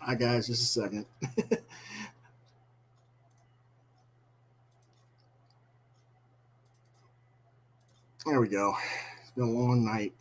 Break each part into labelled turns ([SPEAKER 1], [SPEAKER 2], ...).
[SPEAKER 1] Hi, guys. Just a second. There we go. It's been a long night.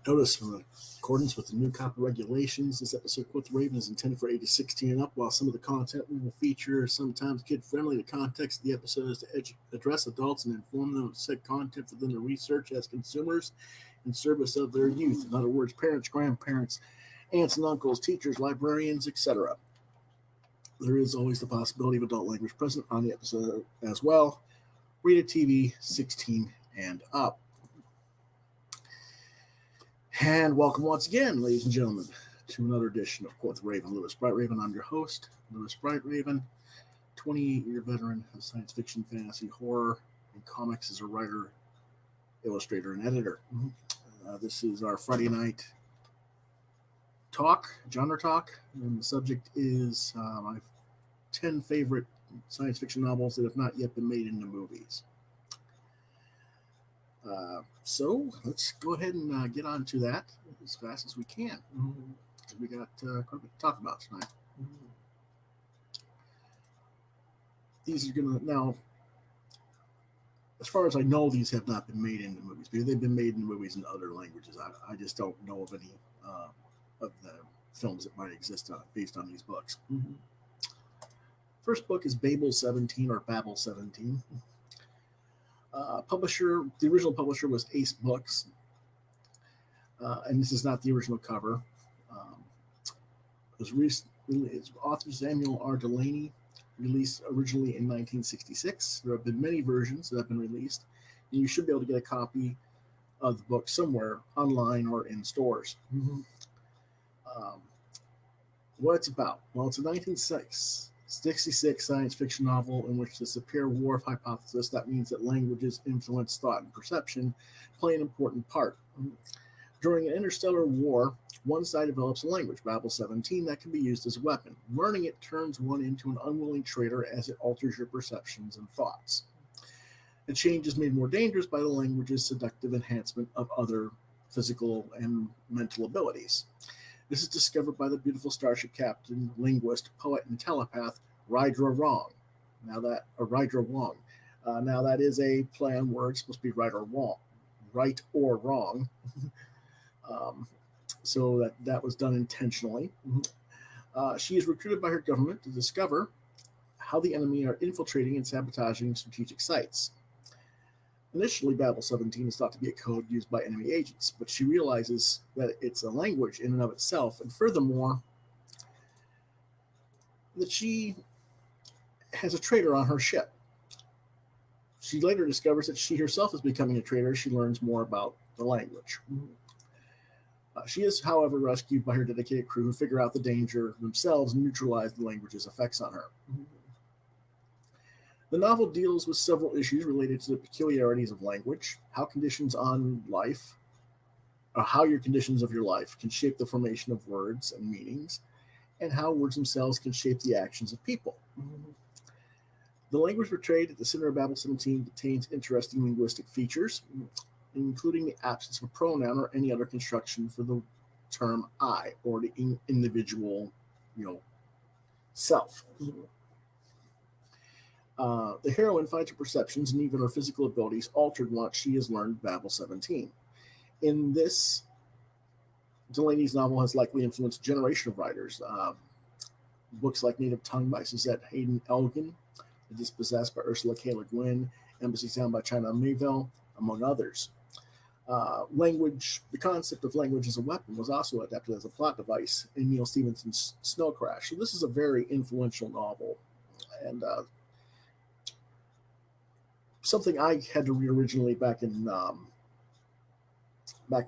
[SPEAKER 1] Notice, in accordance with the new copy regulations, this episode Quoth Raven is intended for ages 16 and up. While some of the content we will feature is sometimes kid-friendly, the context of the episode is to address adults and inform them of said content for them to research as consumers in service of their youth. In other words, parents, grandparents, aunts and uncles, teachers, librarians, etc. There is always the possibility of adult language present on the episode as well. Rated TV 16 and up. And welcome once again, ladies and gentlemen, to another edition of Quoth Raven. Lewis Bright Raven, I'm your host, Lewis Bright Raven, 28-year veteran of science fiction, fantasy, horror, and comics as a writer, illustrator, and editor. This is our Friday night talk, genre talk, and the subject is my 10 favorite science fiction novels that have not yet been made into movies. So let's go ahead and get on to that as fast as we can. We got quite a bit to talk about tonight. These are going to, now, as far as I know, these have not been made into movies, because they've been made into movies in other languages. I just don't know of any of the films that might exist based on these books. First book is Babel 17 or Babel 17. Publisher, the original publisher was Ace Books, and this is not the original cover. It was author Samuel R. Delaney, released originally in 1966. There have been many versions that have been released, and you should be able to get a copy of the book somewhere online or in stores. What it's about? Well, it's a 1966 science fiction novel in which the Sapir-Whorf hypothesis, that means that languages influence thought and perception, play an important part. During an interstellar war, one side develops a language, Babel 17, that can be used as a weapon. Learning it turns one into an unwilling traitor as it alters your perceptions and thoughts. The change is made more dangerous by the language's seductive enhancement of other physical and mental abilities. This is discovered by the beautiful starship captain, linguist, poet, and telepath, Rydra Wrong. Now that is a play on words, supposed to be right or wrong. So that was done intentionally. She is recruited by her government to discover how the enemy are infiltrating and sabotaging strategic sites. Initially, Babel 17 is thought to be a code used by enemy agents, but she realizes that it's a language in and of itself, and furthermore, that she has a traitor on her ship. She later discovers that she herself is becoming a traitor as she learns more about the language. She is, however, rescued by her dedicated crew who figure out the danger themselves and neutralize the language's effects on her. The novel deals with several issues related to the peculiarities of language, how your conditions of your life can shape the formation of words and meanings, and how words themselves can shape the actions of people. The language portrayed at the center of Babel 17 contains interesting linguistic features, including the absence of a pronoun or any other construction for the term I, or the individual, self. The heroine finds her perceptions and even her physical abilities altered once she has learned Babel 17. In this Delaney's novel has likely influenced a generation of writers. Books like Native Tongue by Suzette Hayden Elgin, The Dispossessed by Ursula K. Le Guin, Embassy Sound by China Mayville, among others. The concept of language as a weapon was also adapted as a plot device in Neil Stephenson's Snow Crash. So this is a very influential novel, and something I had to read originally back in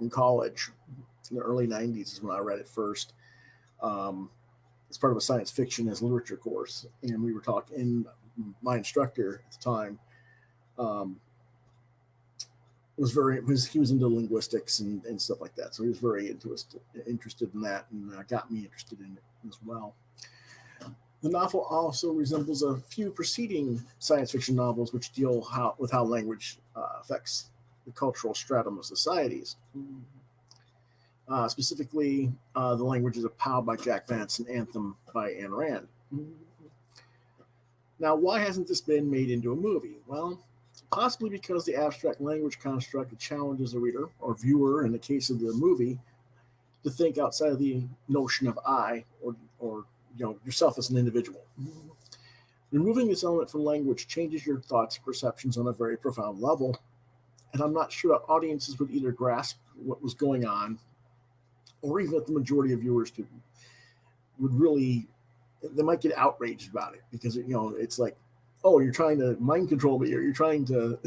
[SPEAKER 1] college in the early 90s is when I read it first. It's part of a science fiction as literature course, and we were talking, and my instructor at the time he was into linguistics and stuff like that, so he was very interested in that, and got me interested in it as well. The novel also resembles a few preceding science fiction novels which deal with how language affects the cultural stratum of societies. Specifically, The Languages of Pow by Jack Vance and Anthem by Ayn Rand. Now, why hasn't this been made into a movie? Well, possibly because the abstract language construct challenges the reader, or viewer in the case of the movie, to think outside of the notion of I, or yourself as an individual. Removing this element from language changes your thoughts and perceptions on a very profound level, and I'm not sure that audiences would either grasp what was going on, or even if the majority of viewers they might get outraged about it, because it's like, oh, you're trying to mind control me, or you're trying to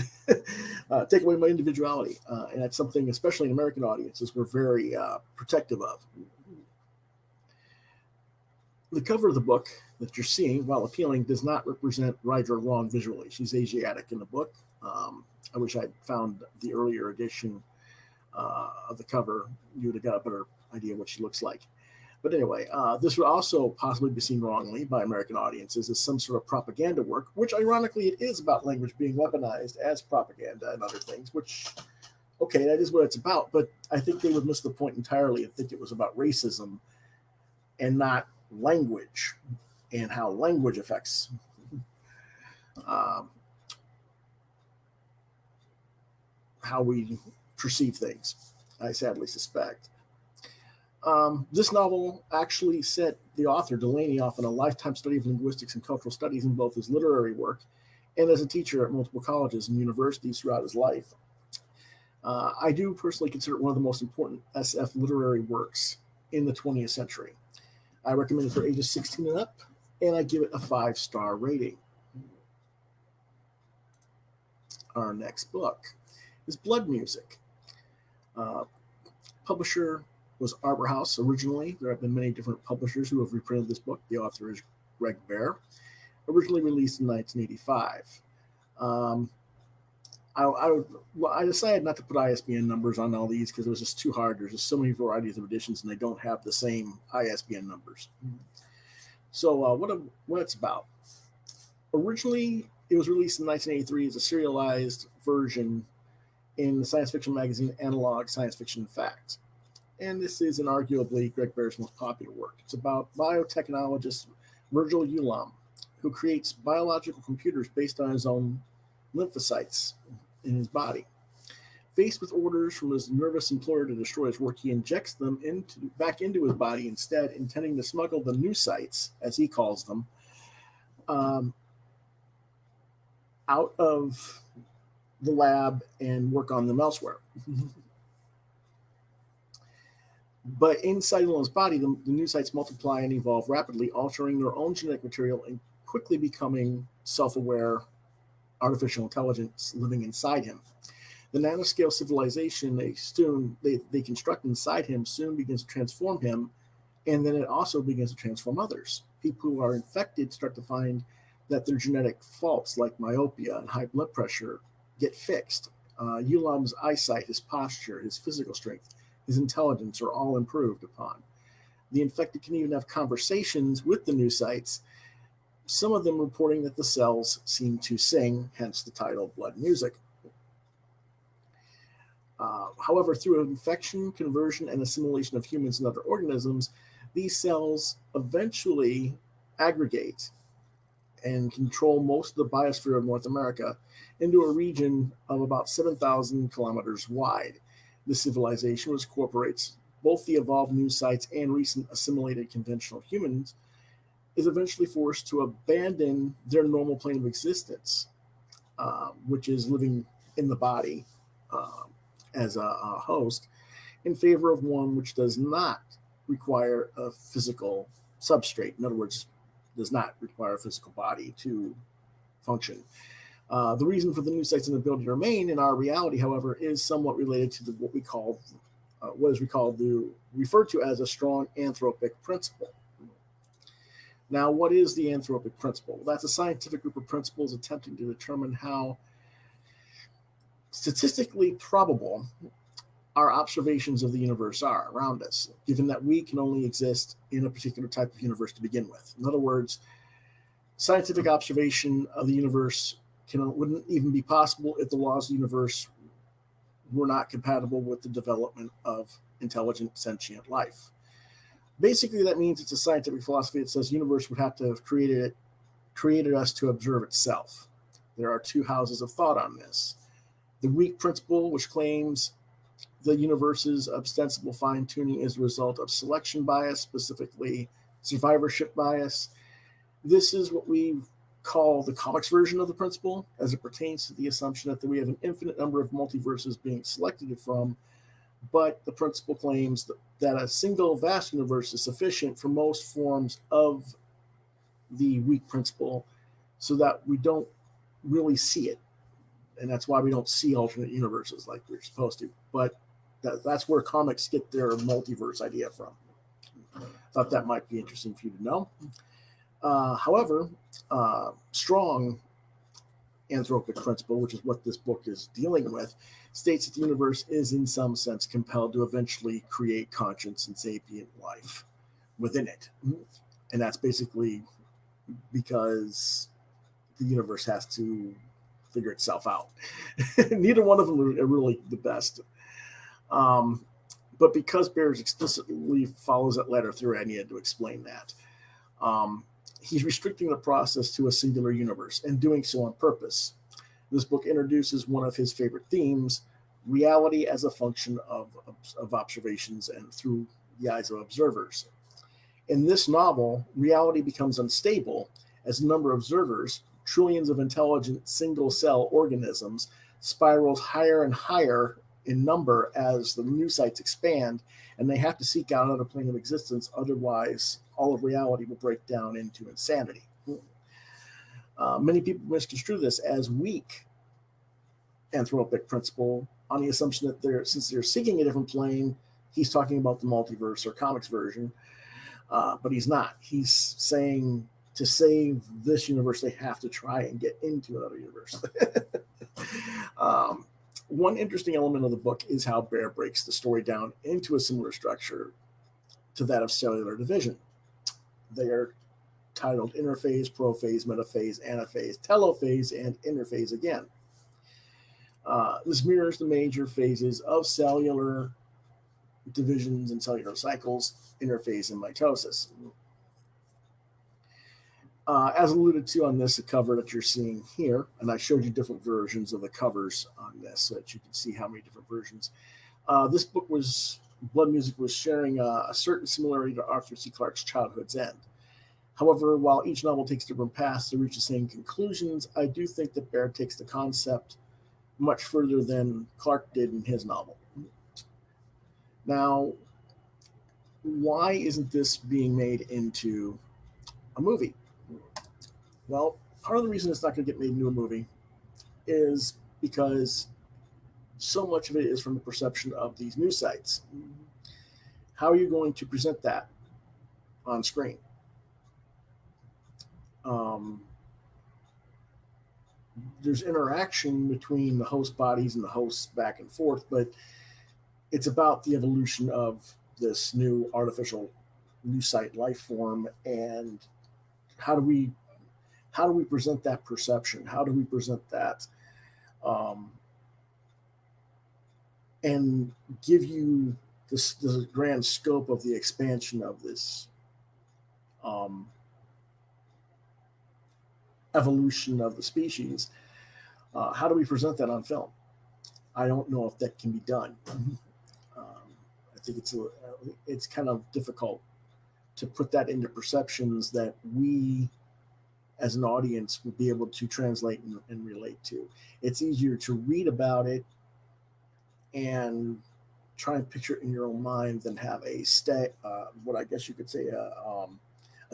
[SPEAKER 1] take away my individuality, and that's something, especially in American audiences, we're very protective of. The cover of the book that you're seeing, while appealing, does not represent right or wrong visually. She's Asiatic in the book. I wish I'd found the earlier edition of the cover. You would have got a better idea what she looks like. But anyway, this would also possibly be seen wrongly by American audiences as some sort of propaganda work, which ironically it is about language being weaponized as propaganda and other things, which, okay, that is what it's about. But I think they would miss the point entirely and think it was about racism and not language and how language affects how we perceive things, I sadly suspect. This novel actually set the author, Delaney, off on a lifetime study of linguistics and cultural studies in both his literary work and as a teacher at multiple colleges and universities throughout his life. I do personally consider it one of the most important SF literary works in the 20th century. I recommend it for ages 16 and up, and I give it a 5-star rating. Our next book is Blood Music. Publisher was Arbor House originally. There have been many different publishers who have reprinted this book. The author is Greg Bear. Originally released in 1985. I decided not to put ISBN numbers on all these because it was just too hard. There's just so many varieties of editions, and they don't have the same ISBN numbers. So what it's about. Originally, it was released in 1983 as a serialized version in the science fiction magazine Analog Science Fiction Facts. And this is inarguably Greg Bear's most popular work. It's about biotechnologist Virgil Ulam, who creates biological computers based on his own lymphocytes in his body. Faced with orders from his nervous employer to destroy his work, he injects them back into his body instead, intending to smuggle the new sites, as he calls them, out of the lab and work on them elsewhere. But inside Ulam's body, the new sites multiply and evolve rapidly, altering their own genetic material and quickly becoming self-aware artificial intelligence living inside him. The nanoscale civilization they construct inside him soon begins to transform him, and then it also begins to transform others. People who are infected start to find that their genetic faults like myopia and high blood pressure get fixed. Ulam's eyesight, his posture, his physical strength, his intelligence are all improved upon. The infected can even have conversations with the new sites, some of them reporting that the cells seem to sing, hence the title Blood Music. However, through infection, conversion, and assimilation of humans and other organisms, these cells eventually aggregate and control most of the biosphere of North America into a region of about 7,000 kilometers wide. This civilization, which incorporates both the evolved news sites and recent assimilated conventional humans, is eventually forced to abandon their normal plane of existence, which is living in the body as a host, in favor of one which does not require a physical substrate. In other words, does not require a physical body to function. The reason for the news site's inability to remain in our reality, however, is somewhat related to what is referred to as a strong anthropic principle. Now, what is the anthropic principle? Well, that's a scientific group of principles attempting to determine how statistically probable our observations of the universe are around us, given that we can only exist in a particular type of universe to begin with. In other words, scientific observation of the universe wouldn't even be possible if the laws of the universe were not compatible with the development of intelligent, sentient life. Basically, that means it's a scientific philosophy that says the universe would have to have created us to observe itself. There are two houses of thought on this. The weak principle, which claims the universe's ostensible fine-tuning is a result of selection bias, specifically survivorship bias. This is what we call the comics version of the principle, as it pertains to the assumption that we have an infinite number of multiverses being selected from, but the principle claims that a single vast universe is sufficient for most forms of the weak principle, so that we don't really see it. And that's why we don't see alternate universes like we're supposed to. But that's where comics get their multiverse idea from. Thought that might be interesting for you to know. However, strong anthropic principle, which is what this book is dealing with, states that the universe is in some sense compelled to eventually create conscience and sapient life within it. And that's basically because the universe has to figure itself out. Neither one of them are really the best. But because Bears explicitly follows that letter through, I needed to explain that. He's restricting the process to a singular universe and doing so on purpose. This book introduces one of his favorite themes, reality as a function of observations and through the eyes of observers. In this novel, reality becomes unstable as the number of observers, trillions of intelligent single-cell organisms, spirals higher and higher in number as the news sites expand, and they have to seek out another plane of existence. Otherwise, all of reality will break down into insanity. Many people misconstrue this as weak anthropic principle on the assumption that since they're seeking a different plane, he's talking about the multiverse or comics version, but he's not. He's saying to save this universe, they have to try and get into another universe. One interesting element of the book is how Bear breaks the story down into a similar structure to that of cellular division. They are titled interphase, prophase, metaphase, anaphase, telophase, and interphase again. This mirrors the major phases of cellular divisions and cellular cycles, interphase and mitosis. As alluded to on this cover that you're seeing here, and I showed you different versions of the covers on this so that you can see how many different versions. This book Blood Music was sharing a certain similarity to Arthur C. Clarke's Childhood's End. However, while each novel takes different paths to reach the same conclusions, I do think that Bear takes the concept much further than Clarke did in his novel. Now, why isn't this being made into a movie? Well, part of the reason it's not going to get made into a movie is because so much of it is from the perception of these news sites. How are you going to present that on screen? There's interaction between the host bodies and the hosts back and forth, but it's about the evolution of this new artificial news site life form, and how do we present that perception? How do we present that and give you the grand scope of the expansion of this evolution of the species? How do we present that on film? I don't know if that can be done. I think it's kind of difficult to put that into perceptions that we as an audience would be able to translate and relate to. It's easier to read about it and try and picture it in your own mind than have what I guess you could say a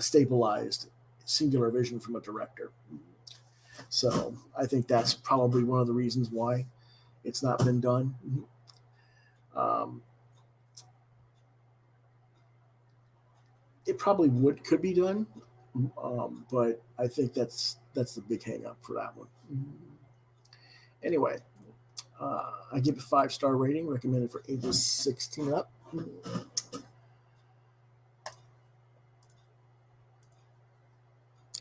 [SPEAKER 1] stabilized singular vision from a director. So I think that's probably one of the reasons why it's not been done. It probably could be done, but I think that's the big hang up for that one. Anyway, I give it a 5-star rating, recommended for ages 16 up.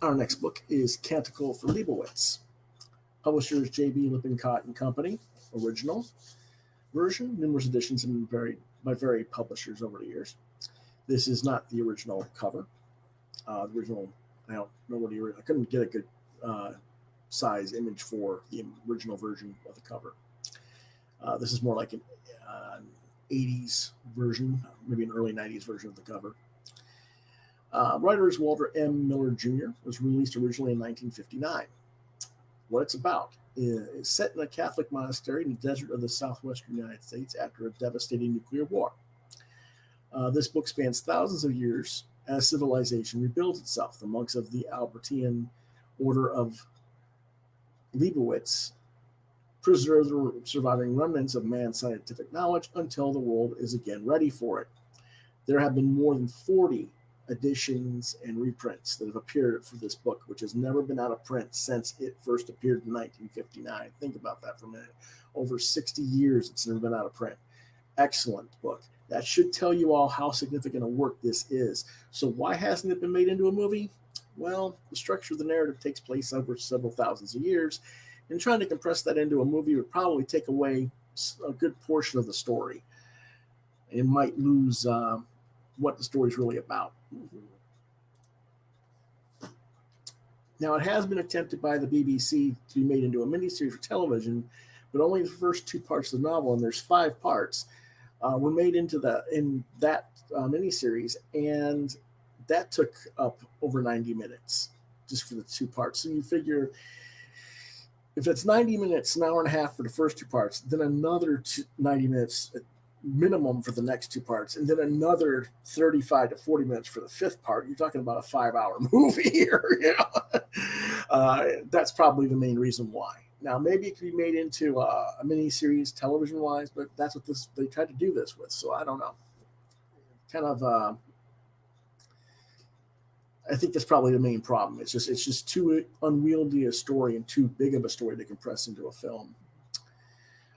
[SPEAKER 1] Our next book is Canticle for Leibowitz. Publishers J.B. Lippincott and Company, original version. Numerous editions have been by varied publishers over the years. This is not the original cover. The original, I don't know what I couldn't get a good size image for the original version of the cover. This is more like an 80s version, maybe an early 90s version of the cover. Writer is Walter M. Miller Jr. It was released originally in 1959. What it's about is set in a Catholic monastery in the desert of the southwestern United States after a devastating nuclear war. This book spans thousands of years as civilization rebuilds itself. The monks of the Albertine Order of Leibowitz preserve the surviving remnants of man's scientific knowledge until the world is again ready for it. There have been more than 40 editions and reprints that have appeared for this book, which has never been out of print since it first appeared in 1959. Think about that for a minute. Over 60 years, it's never been out of print. Excellent book. That should tell you all how significant a work this is. So why hasn't it been made into a movie? Well, the structure of the narrative takes place over several thousands of years, and trying to compress that into a movie would probably take away a good portion of the story. It might lose what the story is really about. Now, it has been attempted by the BBC to be made into a miniseries for television, but only the first 2 parts of the novel, and there's 5 parts, were made in that miniseries, and that took up over 90 minutes just for the 2 parts. So you figure if it's 90 minutes, an hour and a half for the first 2 parts, then another 90 minutes minimum for the next 2 parts, and then another 35 to 40 minutes for the 5th part. You're talking about a 5-hour movie here. That's probably the main reason why. Now, maybe it could be made into a mini-series television-wise, but that's what they tried to do this with, so I don't know. Kind of, I think that's probably the main problem. It's just too unwieldy a story and too big of a story to compress into a film.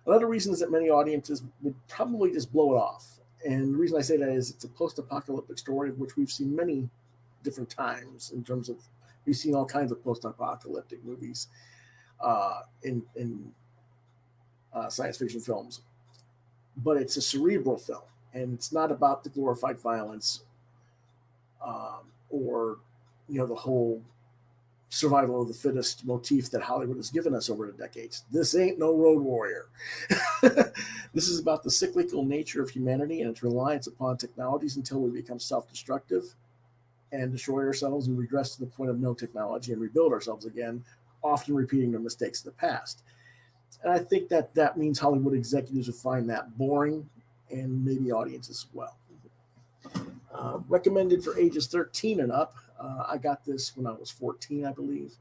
[SPEAKER 1] Another reason is that many audiences would probably just blow it off. And the reason I say that is it's a post-apocalyptic story, of which we've seen many different times in terms of, we've seen all kinds of post-apocalyptic movies in science fiction films. But it's a cerebral film, and it's not about the glorified violence or, the whole survival of the fittest motif that Hollywood has given us over the decades. This ain't no Road Warrior. This is about the cyclical nature of humanity and its reliance upon technologies until we become self-destructive and destroy ourselves and regress to the point of no technology and rebuild ourselves again, often repeating the mistakes of the past. And I think that means Hollywood executives would find that boring, and maybe audiences as well. Recommended for ages 13 and up. I got this when I was 14, I believe,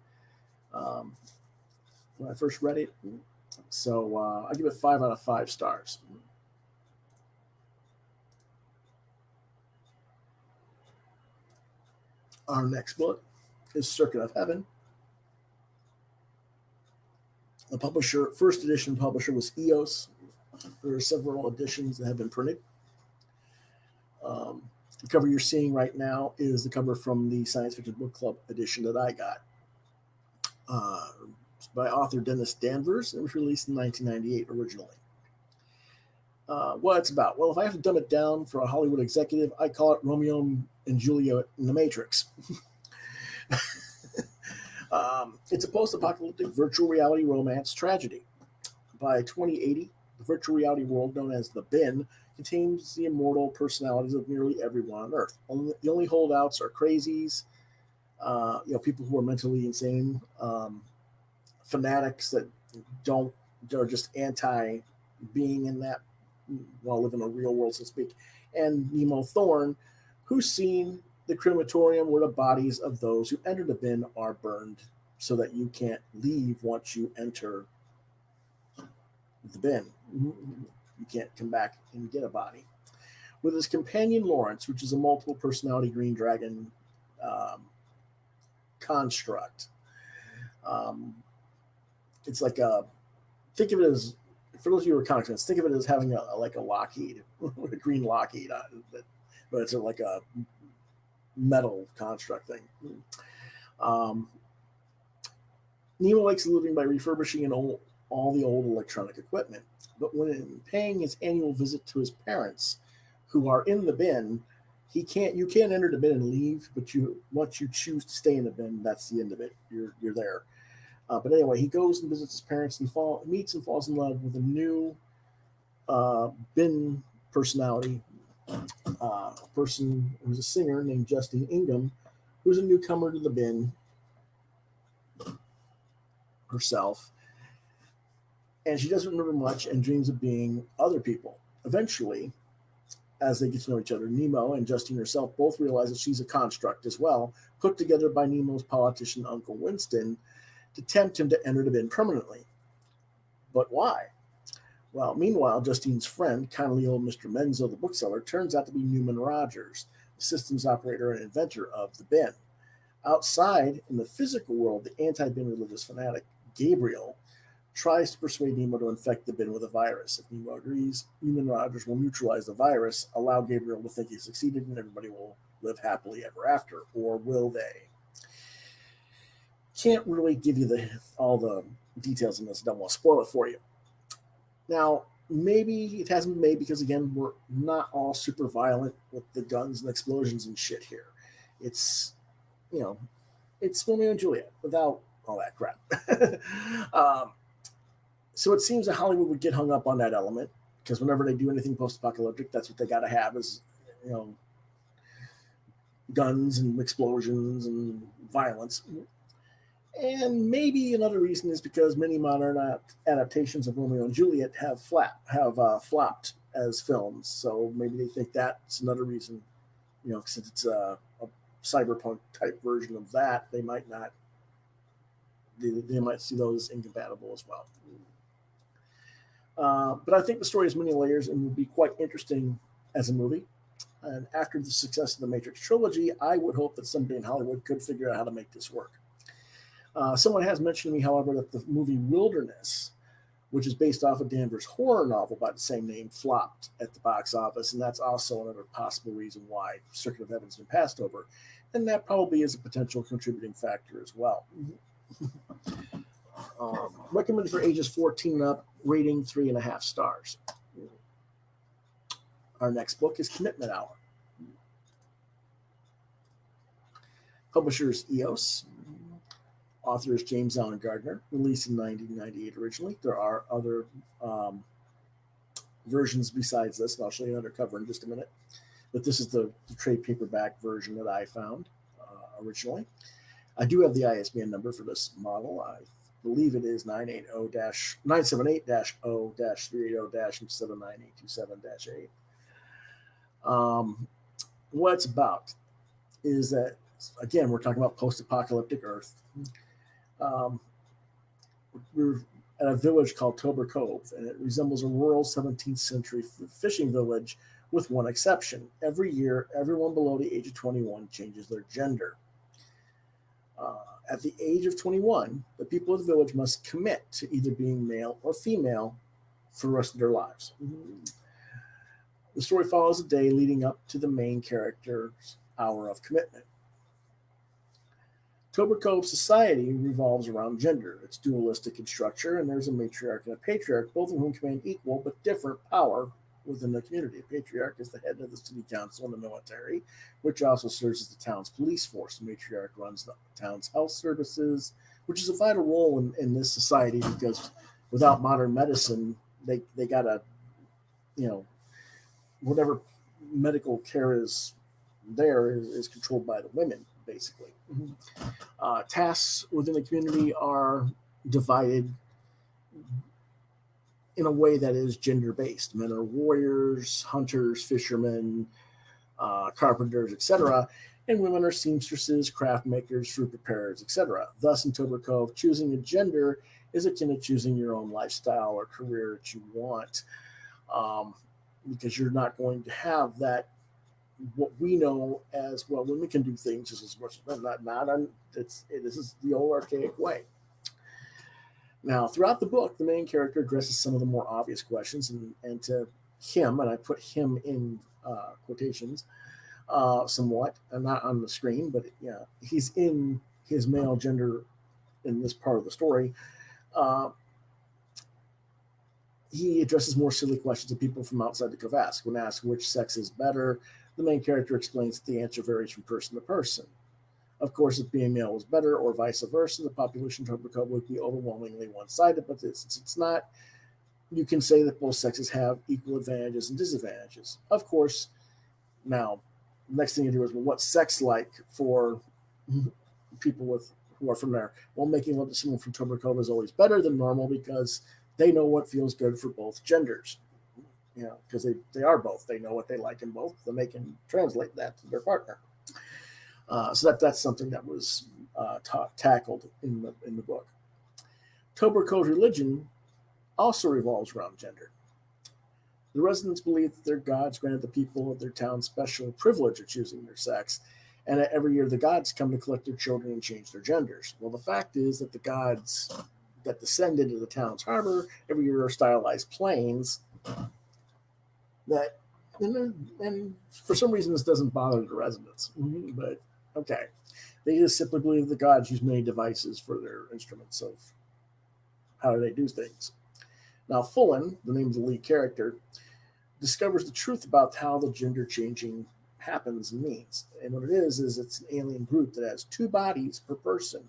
[SPEAKER 1] when I first read it. So I give it 5 out of 5 stars. Our next book is Circuit of Heaven. The publisher, first edition publisher, was EOS. There are several editions that have been printed. The cover you're seeing right now is the cover from the Science Fiction Book Club edition that I got. It's by author Dennis Danvers. It was released in 1998 originally. What it's about? Well, if I have to dumb it down for a Hollywood executive, I call it Romeo and Juliet in the Matrix. It's a post-apocalyptic virtual reality romance tragedy. By 2080, The virtual reality world known as the Bin contains the immortal personalities of nearly everyone on Earth. The only holdouts are crazies, people who are mentally insane, fanatics that don't are just anti being in that, well, live in a real world, so to speak, and Nemo Thorne, who's seen the crematorium where the bodies of those who entered the bin are burned so that you can't leave once you enter the bin. You can't come back and get a body. With his companion Lawrence, which is a multiple personality green dragon construct. It's like think of it as, for those of you who are comic fans, think of it as having a Lockheed, a green Lockheed on it, but it's like a metal construct thing. Nemo likes living by refurbishing all the old electronic equipment, but when paying his annual visit to his parents, who are in the bin, you can't enter the bin and leave, but once you choose to stay in the bin, that's the end of it. You're there. But anyway, he goes and visits his parents, and he meets and falls in love with a new bin personality, person who's a singer named Justine Ingham, who's a newcomer to the bin herself. And she doesn't remember much and dreams of being other people. Eventually, as they get to know each other, Nemo and Justine herself both realize that she's a construct as well, put together by Nemo's politician Uncle Winston to tempt him to enter the bin permanently. But why? Well, meanwhile, Justine's friend, kindly old Mr. Menzo, the bookseller, turns out to be Newman Rogers, the systems operator and inventor of the bin. Outside, in the physical world, the anti-bin religious fanatic, Gabriel, tries to persuade Nemo to infect the bin with a virus. If Nemo agrees, Newman Rogers will neutralize the virus, allow Gabriel to think he succeeded, and everybody will live happily ever after. Or will they? Can't really give you all the details in this. Don't want to spoil it for you. Now, maybe it hasn't been made because, again, we're not all super violent with the guns and explosions and shit here. It's, it's Romeo and Juliet without all that crap. So it seems that Hollywood would get hung up on that element because whenever they do anything post-apocalyptic, that's what they got to have is, guns and explosions and violence. And maybe another reason is because many modern adaptations of Romeo and Juliet have flopped as films. So maybe they think that's another reason, since it's a cyberpunk type version of that, they might not. They might see those as incompatible as well. But I think the story has many layers and will be quite interesting as a movie. And after the success of the Matrix trilogy, I would hope that somebody in Hollywood could figure out how to make this work. Someone has mentioned to me, however, that the movie Wilderness, which is based off a Danvers horror novel by the same name, flopped at the box office, and that's also another possible reason why Circuit of Heaven's been passed over. And that probably is a potential contributing factor as well. Recommended for ages 14 and up, rating 3.5 stars. Our next book is Commitment Hour. Publishers EOS. Author is James Allen Gardner, released in 1998 originally. There are other versions besides this, and I'll show you another cover in just a minute. But this is the trade paperback version that I found originally. I do have the ISBN number for this model. I believe it is 978-0-380-79827-8. What it's about is that, again, we're talking about post-apocalyptic Earth. We're at a village called Tober Cove, and it resembles a rural 17th century fishing village with one exception. Every year, everyone below the age of 21 changes their gender. At the age of 21, the people of the village must commit to either being male or female for the rest of their lives. The story follows the day leading up to the main character's hour of commitment. Tober Cove society revolves around gender. It's dualistic in structure, and there's a matriarch and a patriarch, both of whom command equal but different power within the community. The patriarch is the head of the city council and the military, which also serves as the town's police force. The matriarch runs the town's health services, which is a vital role in this society because without modern medicine, they gotta, you know, whatever medical care is there is controlled by the women, basically. Tasks within the community are divided in a way that is gender based. Men are warriors, hunters, fishermen, carpenters, etc., and women are seamstresses, craft makers, fruit preparers, etc. Thus, in Tober Cove, choosing a gender is akin to choosing your own lifestyle or career that you want, because you're not going to have that what we know as, well, women can do things just as much as men. This is the old archaic way. Now, throughout the book, the main character addresses some of the more obvious questions, and to him, and I put him in quotations, somewhat, and not on the screen, but yeah, he's in his male gender in this part of the story. He addresses more silly questions that people from outside the Cove ask. When asked which sex is better, the main character explains that the answer varies from person to person. Of course, if being male was better or vice versa, the population of Tober Cove would be overwhelmingly one-sided, but it's not. You can say that both sexes have equal advantages and disadvantages. Of course, now, next thing you do is, well, what's sex like for people who are from there? Well, making love to someone from Tober Cove is always better than normal because they know what feels good for both genders. Because they are both. They know what they like in both, and they can translate that to their partner. So that's something that was tackled in the book. Tober Cove's religion also revolves around gender. The residents believe that their gods granted the people of their town special privilege of choosing their sex, and that every year the gods come to collect their children and change their genders. Well, the fact is that the gods that descend into the town's harbor every year are stylized planes that, and for some reason this doesn't bother the residents, but okay. They just simply believe the gods use many devices for their instruments of how do they do things. Now, Fullen, the name of the lead character, discovers the truth about how the gender changing happens and means. And what it is it's an alien group that has two bodies per person,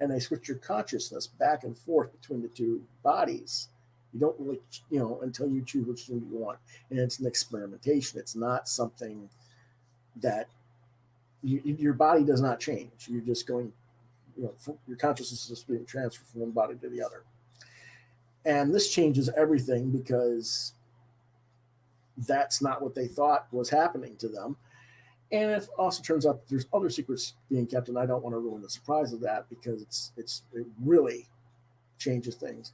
[SPEAKER 1] and they switch your consciousness back and forth between the two bodies. You don't really, until you choose which gender you want. And it's an experimentation. It's not something that your body does not change. You're just going, your consciousness is just being transferred from one body to the other. And this changes everything because that's not what they thought was happening to them. And it also turns out that there's other secrets being kept, and I don't want to ruin the surprise of that because it really changes things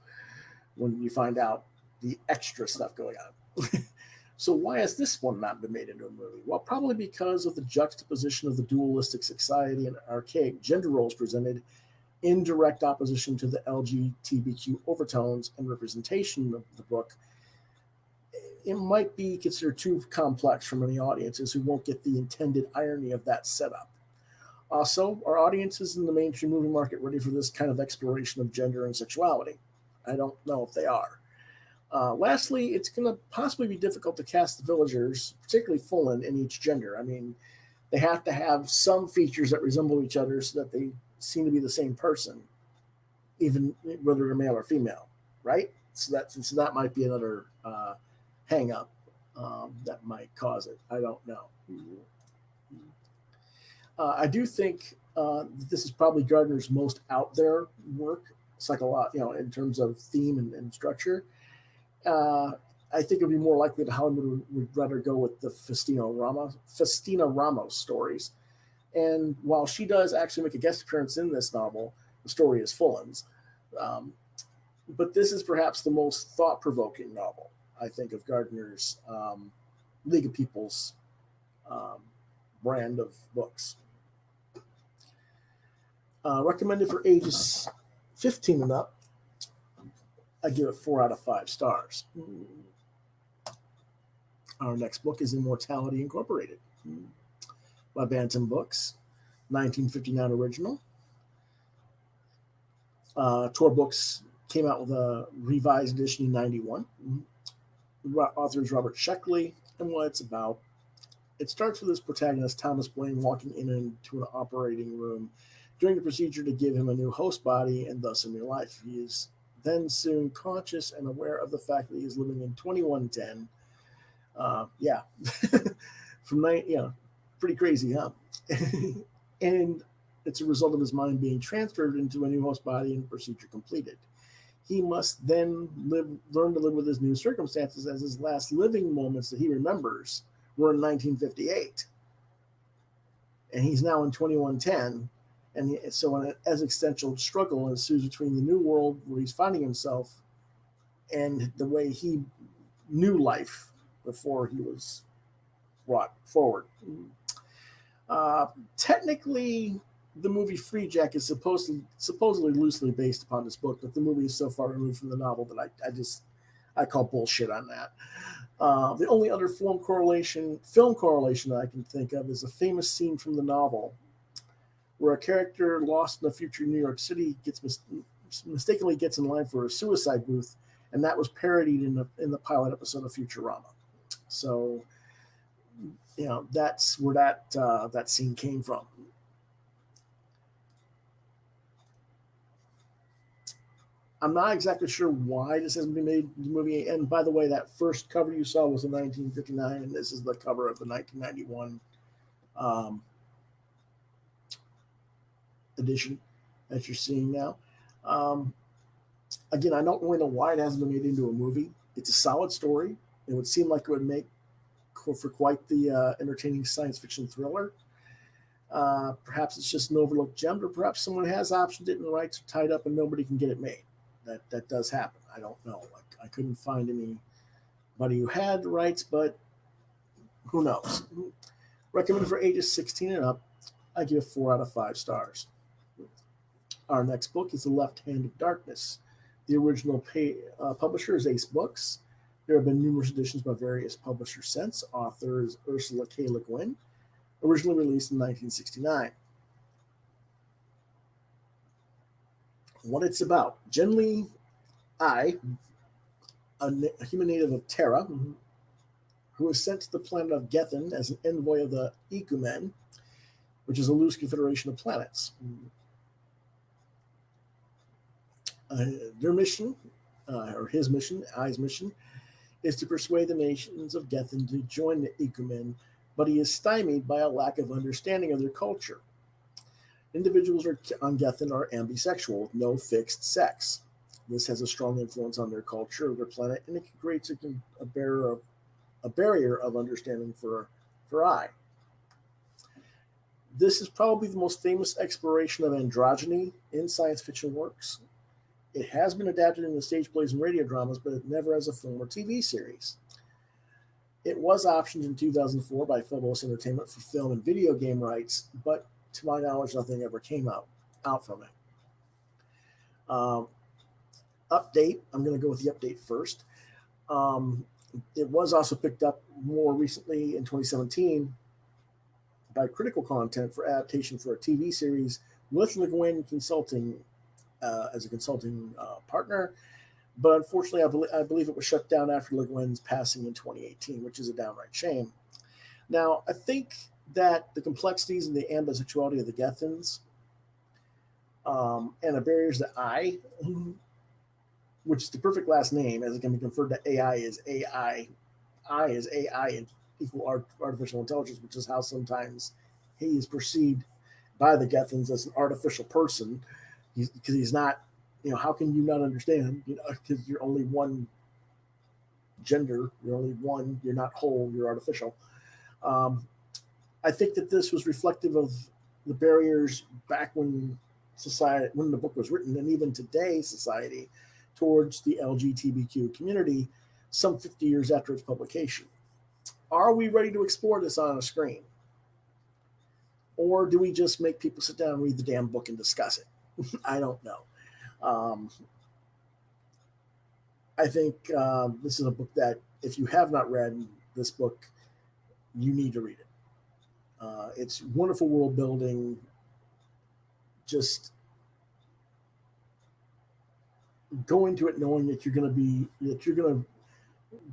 [SPEAKER 1] when you find out the extra stuff going on. So why has this one not been made into a movie? Well, probably because of the juxtaposition of the dualistic society and archaic gender roles presented in direct opposition to the LGBTQ overtones and representation of the book. It might be considered too complex for many audiences who won't get the intended irony of that setup. Also, are audiences in the mainstream movie market ready for this kind of exploration of gender and sexuality? I don't know if they are. Lastly, it's going to possibly be difficult to cast the villagers, particularly Fullen, in each gender. I mean, they have to have some features that resemble each other so that they seem to be the same person, even whether they're male or female, right? So that might be another hang up that might cause it. I don't know. I do think this is probably Gardner's most out there work, in terms of theme and structure. I think it would be more likely that Hollywood would rather go with the Festina Ramos stories. And while she does actually make a guest appearance in this novel, the story is Fullen's. But this is perhaps the most thought-provoking novel, I think, of Gardner's League of People's brand of books. Recommended for ages 15 and up. I give it 4 out of 5 stars. Our next book is Immortality Incorporated by Bantam Books, 1959 original. Tor Books came out with a revised edition in 91. Author is Robert Sheckley, and what it's about. It starts with his protagonist, Thomas Blaine, walking into an operating room during the procedure to give him a new host body and thus a new life. He is then soon conscious and aware of the fact that he is living in 2110. Yeah, from night, pretty crazy, huh? And it's a result of his mind being transferred into a new host body and procedure completed. He must then learn to live with his new circumstances, as his last living moments that he remembers were in 1958. And he's now in 2110. And so an existential struggle ensues between the new world where he's finding himself and the way he knew life before he was brought forward. Technically, the movie Free Jack is supposedly loosely based upon this book, but the movie is so far removed from the novel that I call bullshit on that. The only other film correlation that I can think of is a famous scene from the novel where a character lost in the future New York City mistakenly gets in line for a suicide booth, and that was parodied in the pilot episode of Futurama. So, that's where that scene came from. I'm not exactly sure why this hasn't been made the movie. And by the way, that first cover you saw was in 1959, and this is the cover of the 1991 edition that you're seeing now. Again, I don't really know why it hasn't been made into a movie. It's a solid story. It would seem like it would make for quite the entertaining science fiction thriller. Perhaps it's just an overlooked gem, or perhaps someone has optioned it and the rights are tied up and nobody can get it made. That does happen. I don't know. I couldn't find anybody who had the rights, but who knows? Recommended for ages 16 and up. I give 4 out of 5 stars. Our next book is The Left Hand of Darkness. The original publisher is Ace Books. There have been numerous editions by various publishers since. Author is Ursula K. Le Guin. Originally released in 1969. What it's about. Generally, a human native of Terra, who was sent to the planet of Gethin as an envoy of the Ikumen, which is a loose confederation of planets. Their mission, or his mission, I's mission, is to persuade the nations of Gethin to join the Ikumen, but he is stymied by a lack of understanding of their culture. Individuals on Gethin are ambisexual with no fixed sex. This has a strong influence on their culture of their planet, and it creates a barrier of understanding for I. This is probably the most famous exploration of androgyny in science fiction works. It has been adapted into stage plays and radio dramas, but never as a film or TV series. It was optioned in 2004 by Phobos Entertainment for film and video game rights, but to my knowledge, nothing ever came out from it. Update. I'm going to go with the update first. It was also picked up more recently in 2017 by Critical Content for adaptation for a TV series with Le Guin consulting as a consulting partner. But unfortunately, I believe it was shut down after Le Guin's passing in 2018, which is a downright shame. Now, I think that the complexities and the ambisexuality of the Gethins and the barriers that I, which is the perfect last name, as it can be conferred to AI is AI. I is AI and equal artificial intelligence, which is how sometimes he is perceived by the Gethins as an artificial person, because he's not. How can you not understand? Because you're only one gender, you're only one. You're not whole. You're artificial. I think that this was reflective of the barriers back when the book was written, and even today's society, towards the LGBTQ community, some 50 years after its publication. Are we ready to explore this on a screen? Or do we just make people sit down and read the damn book and discuss it? I don't know. I think this is a book that, if you have not read this book, you need to read it. It's wonderful world building. Just go into it knowing that you're going to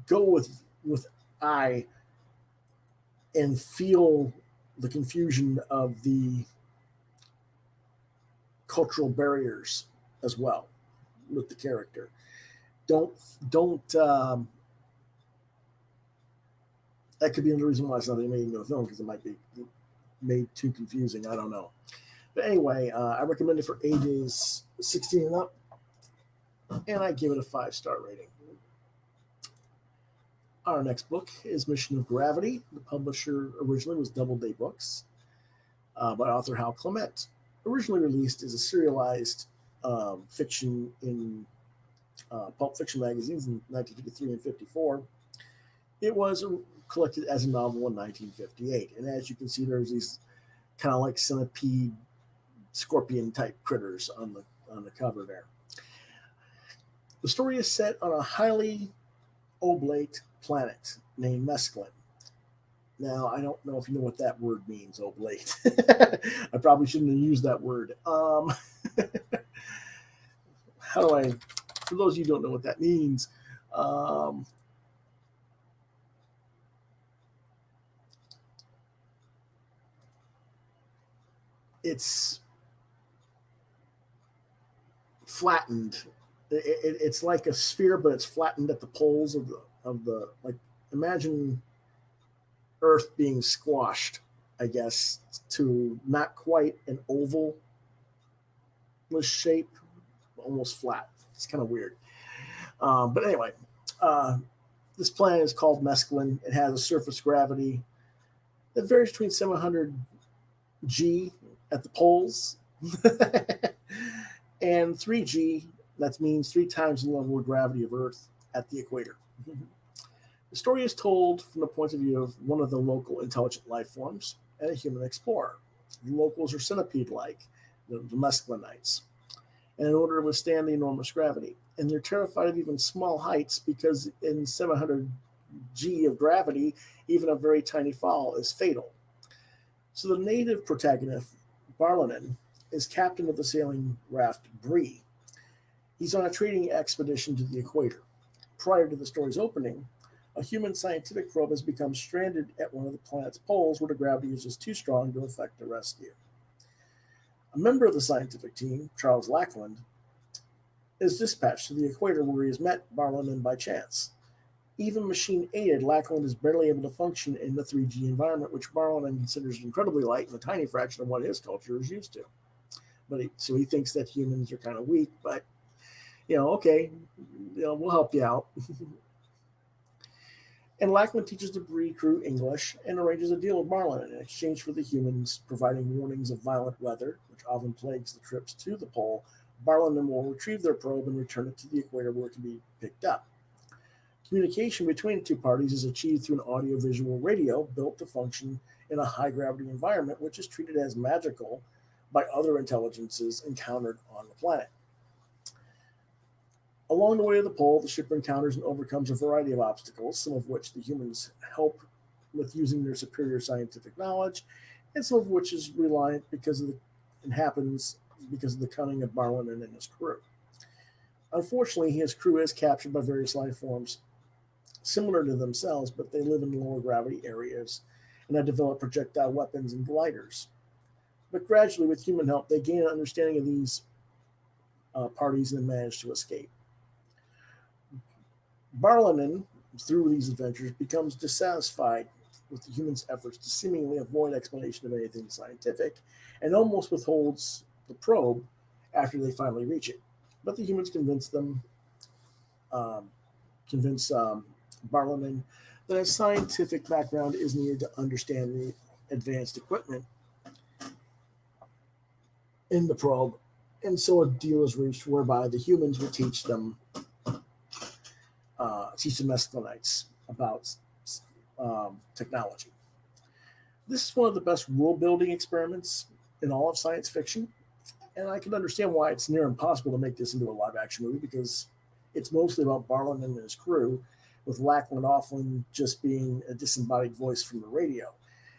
[SPEAKER 1] go with I and feel the confusion of the cultural barriers as well, with the character. Don't. That could be another reason why it's not made into a film, because it might be made too confusing. I don't know. But anyway, I recommend it for ages 16 and up, and I give it a 5-star rating. Our next book is Mission of Gravity. The publisher originally was Doubleday Books, by author Hal Clement. Originally released as a serialized fiction in Pulp Fiction magazines in 1953 and 54. It was collected as a novel in 1958. And as you can see, there's these kind of like centipede, scorpion type critters on the cover there. The story is set on a highly oblate planet named Mesclun. Now, I don't know if you know what that word means, oblate. I probably shouldn't have used that word. How do I, for those of you who don't know what that means, it's flattened. It's like a sphere, but it's flattened at the poles of the like. Imagine Earth being squashed, I guess, to not quite an oval shape, almost flat. It's kind of weird. But anyway, this planet is called Mesclun. It has a surface gravity that varies between 700 G at the poles and 3G. That means 3 times the level of gravity of Earth at the equator. The story is told from the point of view of one of the local intelligent life forms and a human explorer. The locals are centipede-like, the Mesclunites, and in order to withstand the enormous gravity. And they're terrified of even small heights, because in 700 G of gravity, even a very tiny fall is fatal. So the native protagonist, Barlanen, is captain of the sailing raft Bree. He's on a trading expedition to the equator. Prior to the story's opening, a human scientific probe has become stranded at one of the planet's poles, where the gravity is just too strong to effect a rescue. A member of the scientific team, Charles Lackland, is dispatched to the equator, where he has met Barlanen by chance. Even machine-aided, Lackland is barely able to function in the 3G environment, which Barlanen considers incredibly light and a tiny fraction of what his culture is used to. So he thinks that humans are kind of weak, but, okay, we'll help you out. And Lackland teaches the Bree crew English and arranges a deal with Barlanen in exchange for the humans providing warnings of violent weather, which often plagues the trips to the pole. Barlanen will retrieve their probe and return it to the equator, where it can be picked up. Communication between the two parties is achieved through an audio-visual radio built to function in a high-gravity environment, which is treated as magical by other intelligences encountered on the planet. Along the way to the pole, the ship encounters and overcomes a variety of obstacles, some of which the humans help with using their superior scientific knowledge, and some of which is reliant happens because of the cunning of Barlanen and his crew. Unfortunately, his crew is captured by various life forms similar to themselves, but they live in lower gravity areas and have developed projectile weapons and gliders. But gradually, with human help, they gain an understanding of these parties and manage to escape. Barlanen, through these adventures, becomes dissatisfied with the humans' efforts to seemingly avoid explanation of anything scientific, and almost withholds the probe after they finally reach it. But the humans convince Barlanen that a scientific background is needed to understand the advanced equipment in the probe, and so a deal is reached whereby the humans will teach the Mesclunites about technology. This is one of the best world-building experiments in all of science fiction, and I can understand why it's near impossible to make this into a live-action movie, because it's mostly about Barlanen and his crew, with Lackland often just being a disembodied voice from the radio,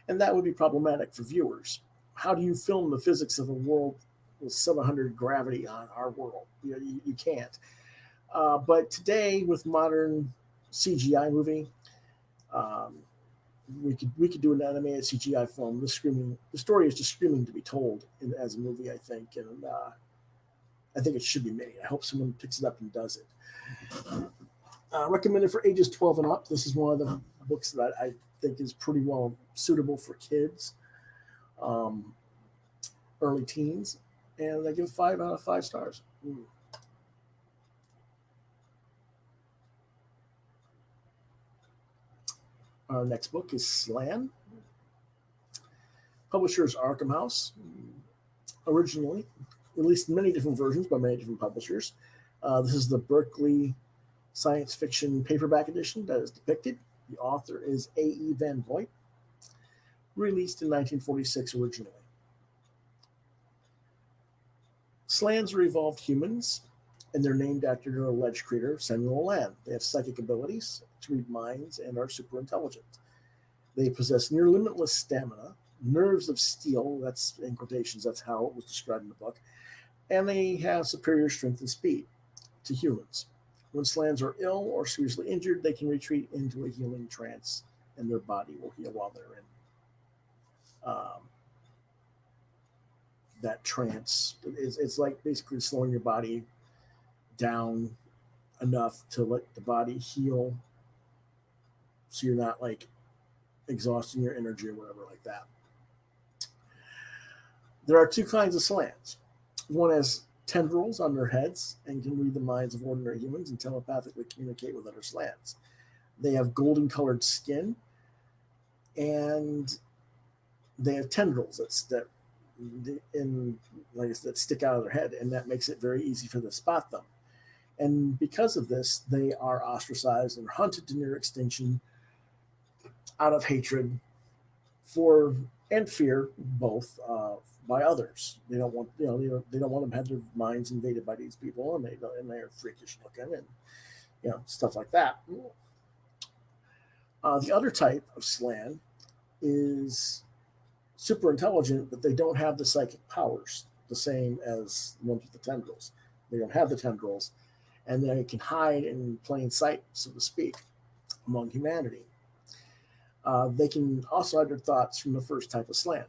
[SPEAKER 1] and that would be problematic for viewers. How do you film the physics of a world with 700 gravity on our world? You can't. But today, with modern CGI movie, we could do an animated CGI film. The story is just screaming to be told as a movie, I think, and I think it should be made. I hope someone picks it up and does it. Recommended for ages 12 and up. This is one of the books that I think is pretty well suitable for kids, early teens, and I give 5 out of 5 stars. Our next book is Slan. Publisher is Arkham House. Originally released in many different versions by many different publishers. This is the Berkeley science fiction paperback edition that is depicted. The author is A.E. Van Voigt. Released in 1946 originally. Slans are evolved humans, and they're named after their alleged creator, Samuel Land. They have psychic abilities to read minds and are super intelligent. They possess near limitless stamina, nerves of steel, that's in quotations, that's how it was described in the book, and they have superior strength and speed to humans. When slans are ill or seriously injured, they can retreat into a healing trance, and their body will heal while they're in that trance. It's like basically slowing your body down enough to let the body heal, so you're not like exhausting your energy or whatever like that. There are 2 kinds of slans. One has tendrils on their heads and can read the minds of ordinary humans and telepathically communicate with other slans. They have golden colored skin, and they have tendrils that stick out of their head, and that makes it very easy for them to spot them. And because of this, they are ostracized and hunted to near extinction out of hatred and fear, both by others. They don't want they don't want them to have their minds invaded by these people, and they're freakish looking and stuff like that. The other type of slan is super intelligent, but they don't have the psychic powers the same as the ones with the tendrils. They don't have the tendrils, and they can hide in plain sight, so to speak, among humanity. They can also hide their thoughts from the first type of slan.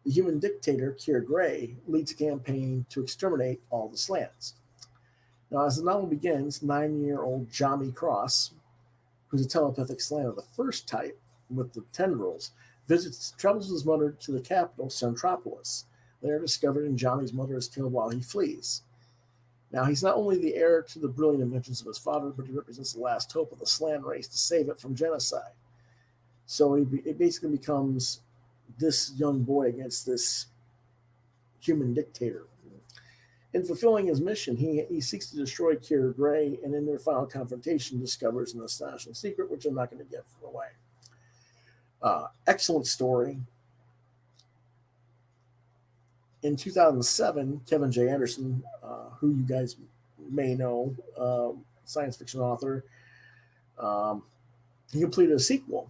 [SPEAKER 1] The human dictator, Keir Gray, leads a campaign to exterminate all the slans. Now, as the novel begins, 9-year-old Jami Cross, who's a telepathic slan of the first type with the tendrils, travels with his mother to the capital, Centropolis. They are discovered, and Jami's mother is killed while he flees. Now, he's not only the heir to the brilliant inventions of his father, but he represents the last hope of the slan race to save it from genocide. So it basically becomes this young boy against this human dictator. In fulfilling his mission, he seeks to destroy Keir Gray, and in their final confrontation discovers an astonishing secret, which I'm not going to give away. Excellent story. In 2007, Kevin J. Anderson, who you guys may know, science fiction author, he completed a sequel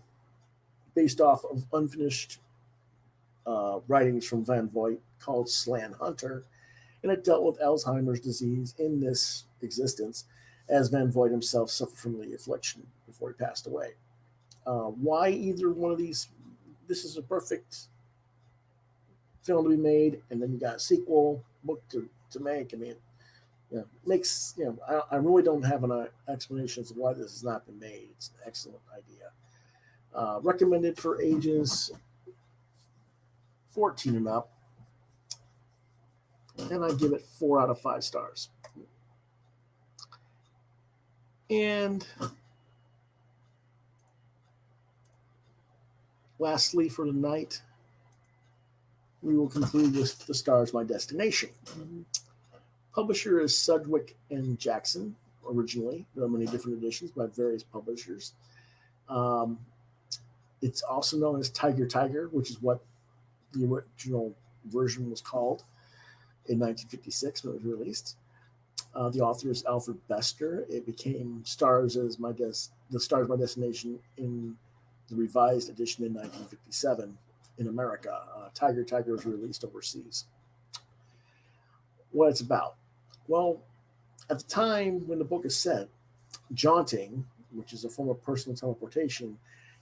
[SPEAKER 1] based off of unfinished writings from Van Voigt called Slan Hunter, and it dealt with Alzheimer's disease in this existence, as Van Voigt himself suffered from the affliction before he passed away. Why either one of these? This is a perfect film to be made, and then you got a sequel book to make. I mean, makes I really don't have an explanation as to why this has not been made. It's an excellent idea. Recommended for ages 14 and up, and I give it 4 out of 5 stars. And lastly, for tonight, we will conclude with The Stars My Destination. Publisher is Sudwick and Jackson, originally. There are many different editions by various publishers. It's also known as Tiger, which is what the original version was called in 1956 when it was released. The author is Alfred Bester. It became The Stars My Destination in the revised edition in 1957 in America. Tiger was released overseas. What it's about? Well, at the time when the book is set, jaunting, which is a form of personal teleportation,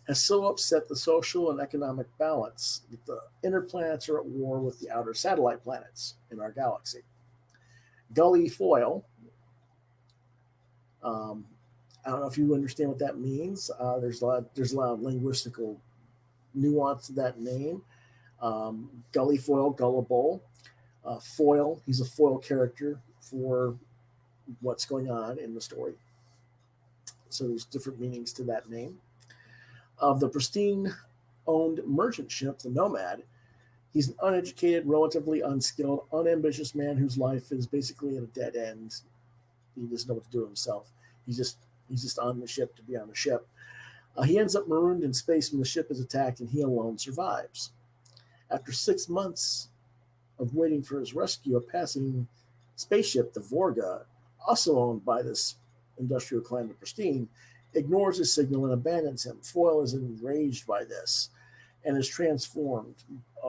[SPEAKER 1] has so upset the social and economic balance that the inner planets are at war with the outer satellite planets in our galaxy. Gully Foyle, um, I don't know if you understand what that means. There's a lot of linguistical nuance to that name. Gully Foyle, gullible. Foil, he's a foil character for what's going on in the story. So there's different meanings to that name. Of the pristine owned merchant ship, the Nomad, he's an uneducated, relatively unskilled, unambitious man whose life is basically at a dead end. He doesn't know what to do himself. He's just on the ship to be on the ship. He ends up marooned in space when the ship is attacked, and he alone survives. After 6 months of waiting for his rescue, a passing spaceship, the Vorga, also owned by this industrial clan, the Pristine, ignores his signal and abandons him. Foyle is enraged by this and is transformed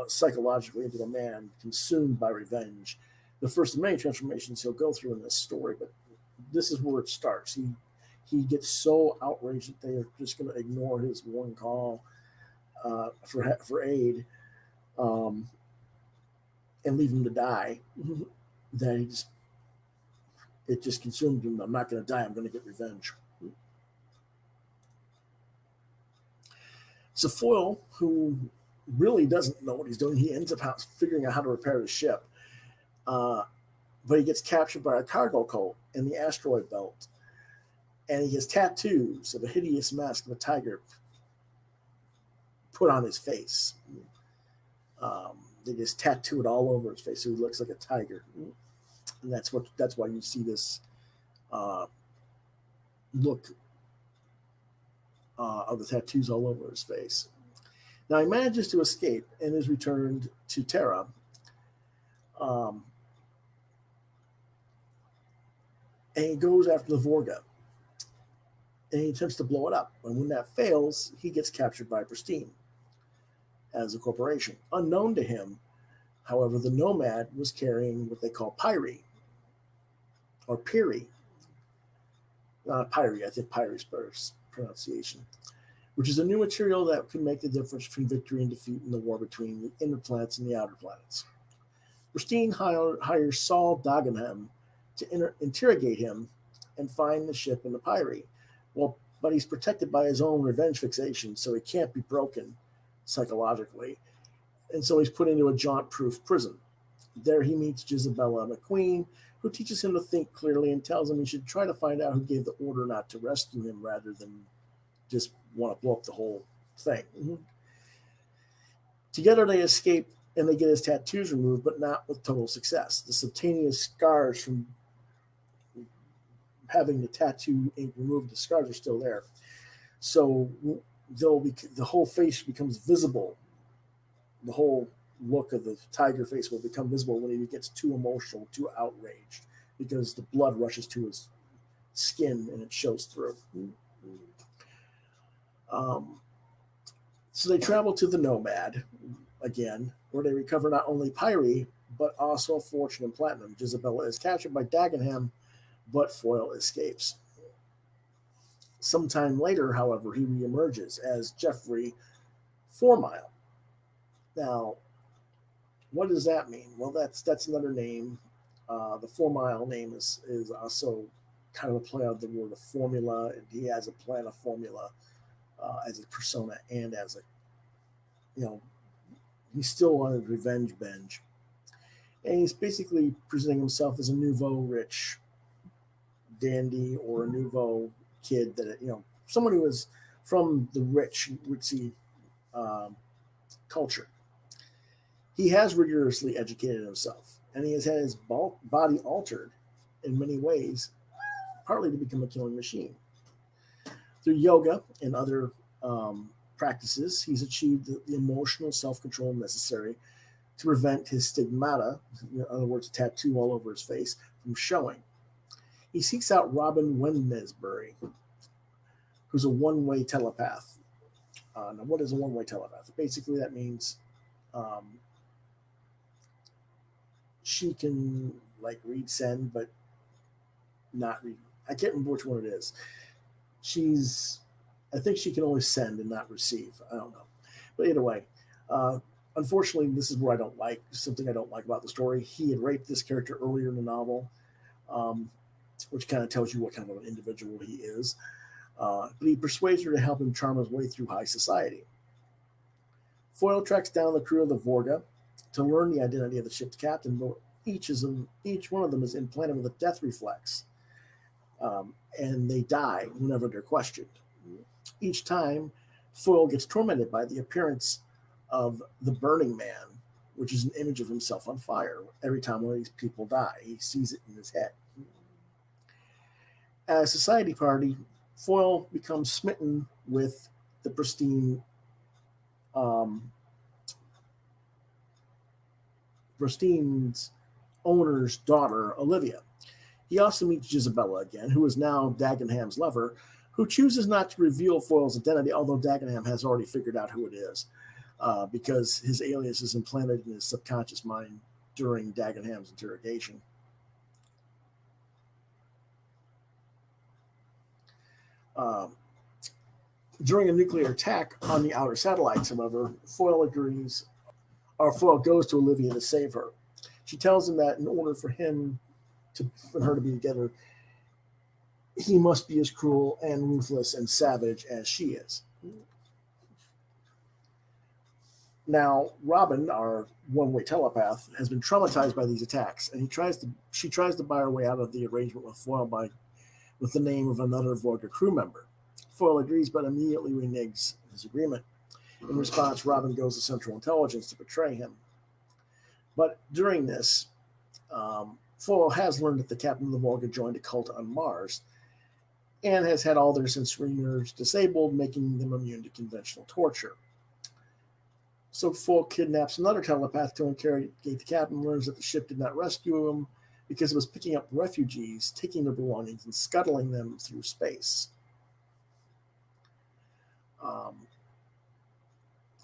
[SPEAKER 1] psychologically into a man consumed by revenge. The first of many transformations he'll go through in this story, but this is where it starts. He gets so outraged that they are just going to ignore his warning call for aid, and leave him to die. That it just consumed him. I'm not going to die. I'm going to get revenge. So Foyle, who really doesn't know what he's doing, he ends up figuring out how to repair the ship. But he gets captured by a cargo cult in the asteroid belt. And he has tattoos of a hideous mask of a tiger put on his face. They just tattoo it all over his face so he looks like a tiger. And that's why you see this look of the tattoos all over his face. Now he manages to escape and is returned to Terra. And he goes after the Vorga. And he attempts to blow it up. And when that fails, he gets captured by Pristine as a corporation. Unknown to him, however, the Nomad was carrying what they call Pyre, or Piri. Not Pyre, I think Pyre's pronunciation, which is a new material that could make the difference between victory and defeat in the war between the inner planets and the outer planets. Pristine hires Saul Dagenham to interrogate him and find the ship in the Pyre. Well, but he's protected by his own revenge fixation, so he can't be broken psychologically. And so he's put into a jaunt-proof prison. There he meets Jisabella McQueen, who teaches him to think clearly and tells him he should try to find out who gave the order not to rescue him rather than just want to blow up the whole thing. Together they escape and they get his tattoos removed, but not with total success. The subcutaneous scars from having the tattoo ink removed, the scars are still there. So the whole face becomes visible. The whole look of the tiger face will become visible when he gets too emotional, too outraged, because the blood rushes to his skin and it shows through. So they travel to the Nomad again, where they recover not only Pyre, but also a fortune in platinum. Jisabella is captured by Dagenham, but Foyle escapes. Sometime later, however, he reemerges as Jeffrey Fourmile. Now, what does that mean? Well, that's another name. The Fourmile name is also kind of a play on the word of formula, and he has a plan of formula as a persona and as he's still on a revenge binge. And he's basically presenting himself as a nouveau rich dandy or a nouveau kid that, someone who is from the rich, ritzy culture. He has rigorously educated himself, and he has had his body altered in many ways, partly to become a killing machine. Through yoga and other practices, he's achieved the emotional self-control necessary to prevent his stigmata, in other words, tattoo all over his face, from showing. He seeks out Robin Wendesbury, who's a one-way telepath. Now, what is a one-way telepath? Basically, that means she can read send, but not read. I can't remember which one it is. She's I think she can only send and not receive. I don't know. But either way, uh, unfortunately, this is what I don't like. Something I don't like about the story. He had raped this character earlier in the novel, um, which kind of tells you what kind of an individual he is. But he persuades her to help him charm his way through high society. Foyle tracks down the crew of the Vorga to learn the identity of the ship's captain, but each one of them is implanted with a death reflex, and they die whenever they're questioned. Each time, Foyle gets tormented by the appearance of the Burning Man, which is an image of himself on fire. Every time one of these people die, he sees it in his head. At a society party, Foyle becomes smitten with the um, Pristine's owner's daughter, Olivia. He also meets Isabella again, who is now Dagenham's lover, who chooses not to reveal Foyle's identity, although Dagenham has already figured out who it is, because his alias is implanted in his subconscious mind during Dagenham's interrogation. Um, During a nuclear attack on the outer satellites, however, Foyle goes to Olivia to save her. She tells him that in order for her to be together, he must be as cruel and ruthless and savage as she is. Now, Robin, our one-way telepath, has been traumatized by these attacks, and she tries to buy her way out of the arrangement with Foyle with the name of another Vorga crew member. Foyle agrees, but immediately reneges his agreement. In response, Robin goes to Central Intelligence to betray him. But during this, Foyle has learned that the captain of the Vorga joined a cult on Mars and has had all their sensory nerves disabled, making them immune to conventional torture. So Foyle kidnaps another telepath to interrogate the captain, learns that the ship did not rescue him because it was picking up refugees, taking their belongings, and scuttling them through space.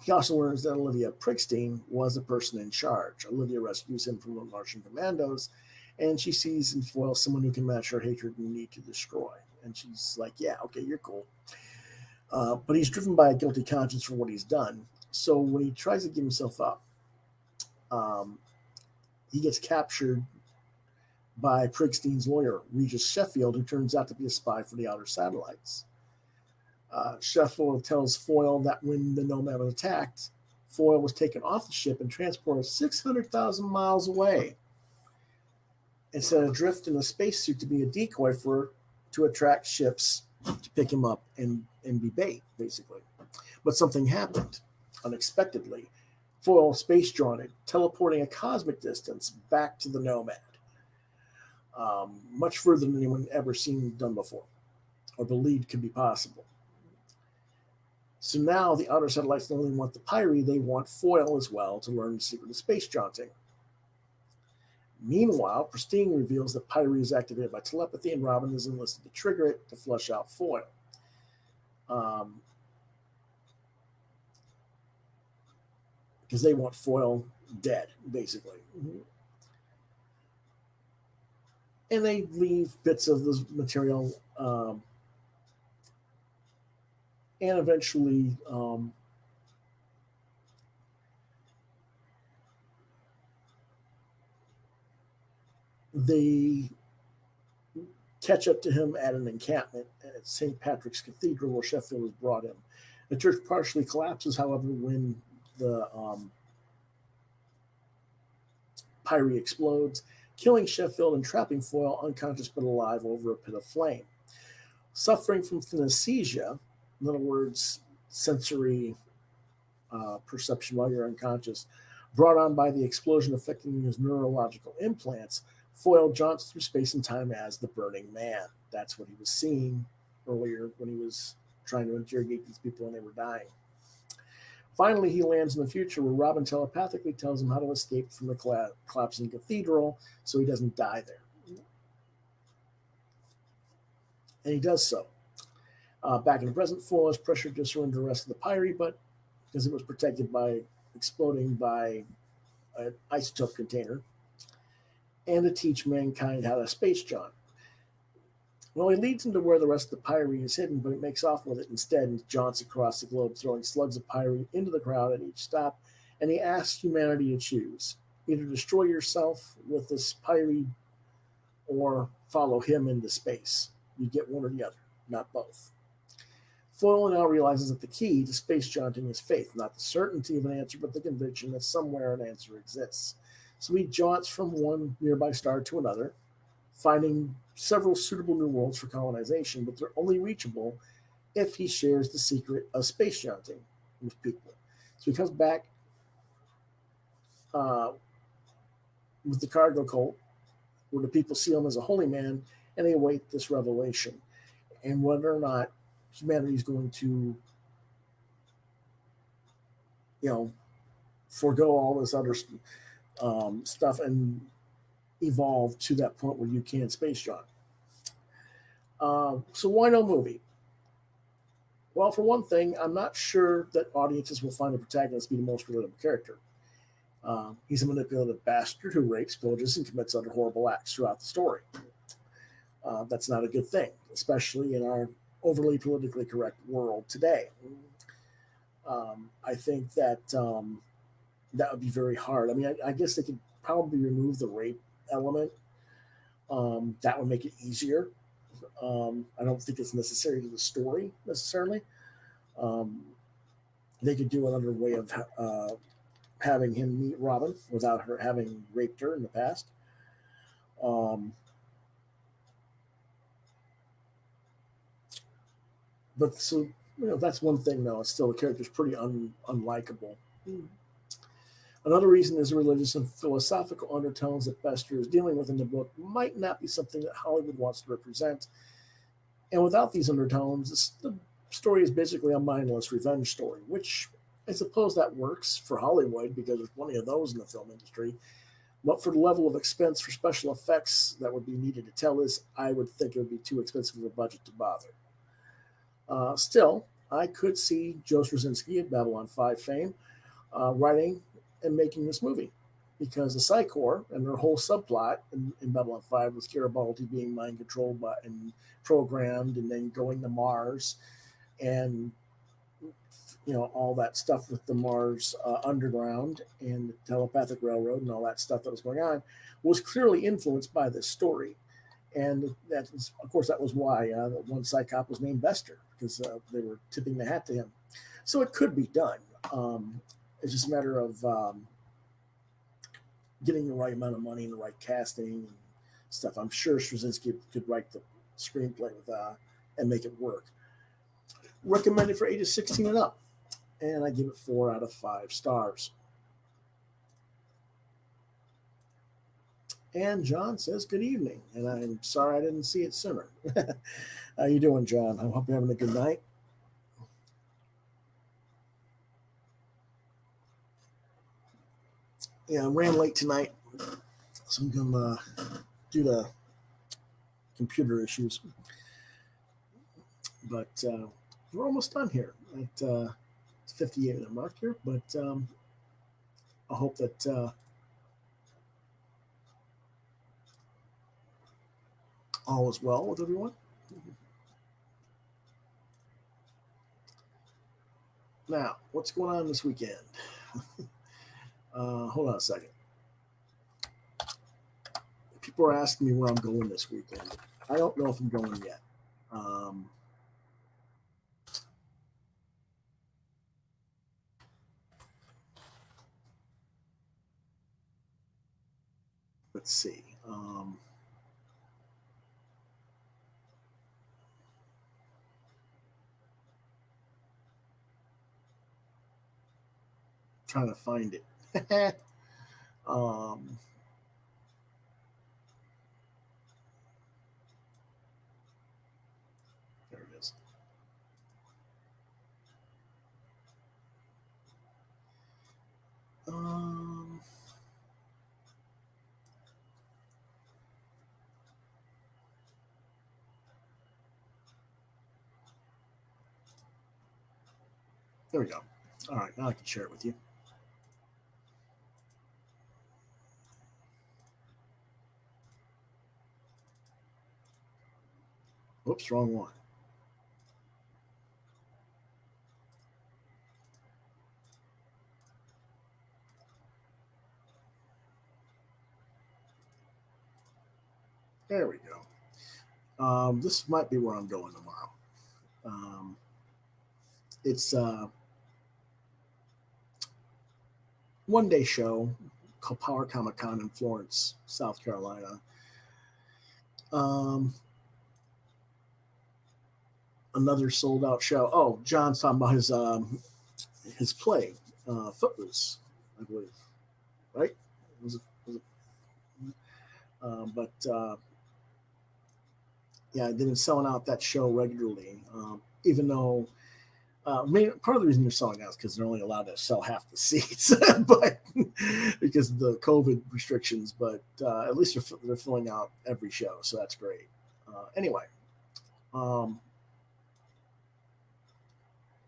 [SPEAKER 1] He also learns that Olivia Prickstein was the person in charge. Olivia rescues him from the Martian commandos, and she sees in Foyle someone who can match her hatred and need to destroy. And she's like, yeah, okay, you're cool. But he's driven by a guilty conscience for what he's done. So when he tries to give himself up, he gets captured by Prickstein's lawyer, Regis Sheffield, who turns out to be a spy for the outer satellites. Sheffield tells Foyle that when the Nomad was attacked, Foyle was taken off the ship and transported 600,000 miles away and set adrift in a spacesuit to be a decoy to attract ships to pick him up and be bait, basically. But something happened unexpectedly. Foyle space jaunted, teleporting a cosmic distance back to the Nomad, much further than anyone ever seen done before or believed could be possible. So now the outer satellites not only want the Pyre, they want Foyle as well to learn the secret of space jaunting. Meanwhile, Pristine reveals that Pyre is activated by telepathy, and Robin is enlisted to trigger it to flush out Foyle. Because they want Foyle dead, basically. And they leave bits of the material, and eventually they catch up to him at an encampment at St. Patrick's Cathedral where Sheffield was brought in. The church partially collapses, however, when the Pyre explodes, killing Sheffield and trapping Foyle unconscious but alive over a pit of flame. Suffering from synesthesia, in other words, sensory perception while you're unconscious, brought on by the explosion affecting his neurological implants, Foyle jaunts through space and time as the Burning Man. That's what he was seeing earlier when he was trying to interrogate these people and they were dying. Finally, he lands in the future where Robin telepathically tells him how to escape from the collapsing cathedral so he doesn't die there. And he does so. Back in the present, Foyle is pressured to surrender the rest of the Pyre, but because it was protected by exploding by an isotope container, and to teach mankind how to space jaunt. Well, he leads him to where the rest of the pyre is hidden, but he makes off with it instead and jaunts across the globe, throwing slugs of pyre into the crowd at each stop. And he asks humanity to choose: either destroy yourself with this pyre or follow him into space. You get one or the other, not both. Foyle now realizes that the key to space jaunting is faith, not the certainty of an answer, but the conviction that somewhere an answer exists. So he jaunts from one nearby star to another, finding several suitable new worlds for colonization, but they're only reachable if he shares the secret of space jaunting with people. So he comes back uh, with the cargo cult, where the people see him as a holy man, and they await this revelation. And whether or not humanity is going to, forego all this other stuff and evolve to that point where you can space jaunt. So why no movie? Well, for one thing, I'm not sure that audiences will find the protagonist to be the most relatable character. He's a manipulative bastard who rapes, pillages, and commits other horrible acts throughout the story. That's not a good thing, especially in our overly politically correct world today. I think that that would be very hard. I mean, I guess they could probably remove the rape element. That would make it easier. I don't think it's necessary to the story necessarily. Um, they could do another way of having him meet Robin without her having raped her in the past. Um, but so that's one thing. Though it's still the character's pretty unlikable. Another reason is the religious and philosophical undertones that Bester is dealing with in the book might not be something that Hollywood wants to represent. And without these undertones, the story is basically a mindless revenge story, which I suppose that works for Hollywood because there's plenty of those in the film industry. But for the level of expense for special effects that would be needed to tell this, I would think it would be too expensive of a budget to bother. Still, I could see Joe Straczynski at Babylon 5 fame writing and making this movie, because the Psychor and their whole subplot in Babylon 5 was Garibaldi being mind controlled and programmed and then going to Mars, and all that stuff with the Mars underground and the telepathic railroad and all that stuff that was going on was clearly influenced by this story. And that was, of course, that was why one Psychop was named Bester, because they were tipping the hat to him. So it could be done. It's just a matter of getting the right amount of money and the right casting and stuff. I'm sure Straczynski could write the screenplay with and make it work. Recommended for ages 16 and up, and I give it 4 out of 5 stars. And John says good evening, and I'm sorry I didn't see it sooner. How you doing, John? I hope you're having a good night. Yeah, I ran late tonight, so I'm going to do the computer issues. But we're almost done here at 58-minute mark here. But I hope that all is well with everyone. Now, what's going on this weekend? Hold on a second. People are asking me where I'm going this weekend. I don't know if I'm going yet. Let's see. Trying to find it. There it is. There we go. All right, now I can share it with you. Whoops, wrong one. There we go. This might be where I'm going tomorrow. It's a one-day show called Power Comic Con in Florence, South Carolina. Another sold-out show. Oh, John's talking about his play, Footloose, I believe, right? But yeah, they've been selling out that show regularly, even though part of the reason they're selling out is because they're only allowed to sell half the seats, but because of the COVID restrictions. But at least they're filling out every show, so that's great. Anyway,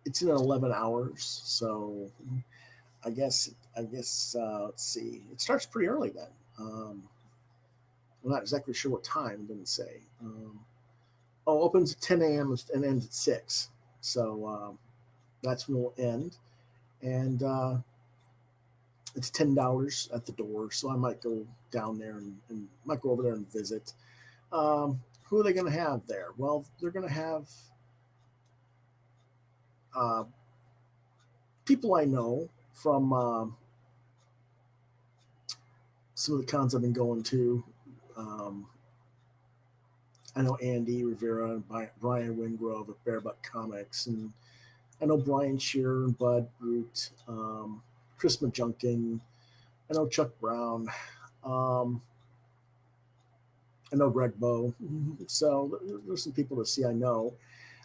[SPEAKER 1] it's in 11 hours, so I guess let's see. It starts pretty early then. I'm not exactly sure what time. It didn't say. Opens at 10 a.m. and ends at 6. So that's when it'll end. And it's $10 at the door. So I might go down there and might go over there and visit. Who are they going to have there? Well, they're going to have people I know from some of the cons I've been going to. I know Andy Rivera and Brian Wingrove at Barebuck Comics, and I know Brian Shearer and Bud Root, Chris Majunkin. I know Chuck Brown. I know Greg Bowe. So there's some people to see I know.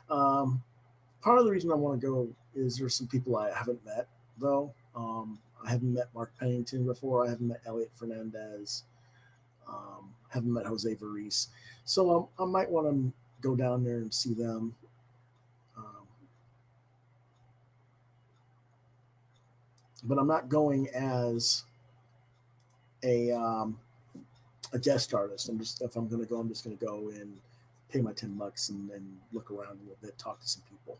[SPEAKER 1] Part of the reason I want to go is there's some people I haven't met, though. I haven't met Mark Pennington before. I haven't met Elliot Fernandez. Haven't met Jose Variz. So I might want to go down there and see them. But I'm not going as a guest artist. If I'm going to go, I'm just going to go and pay my $10 and look around a little bit, talk to some people.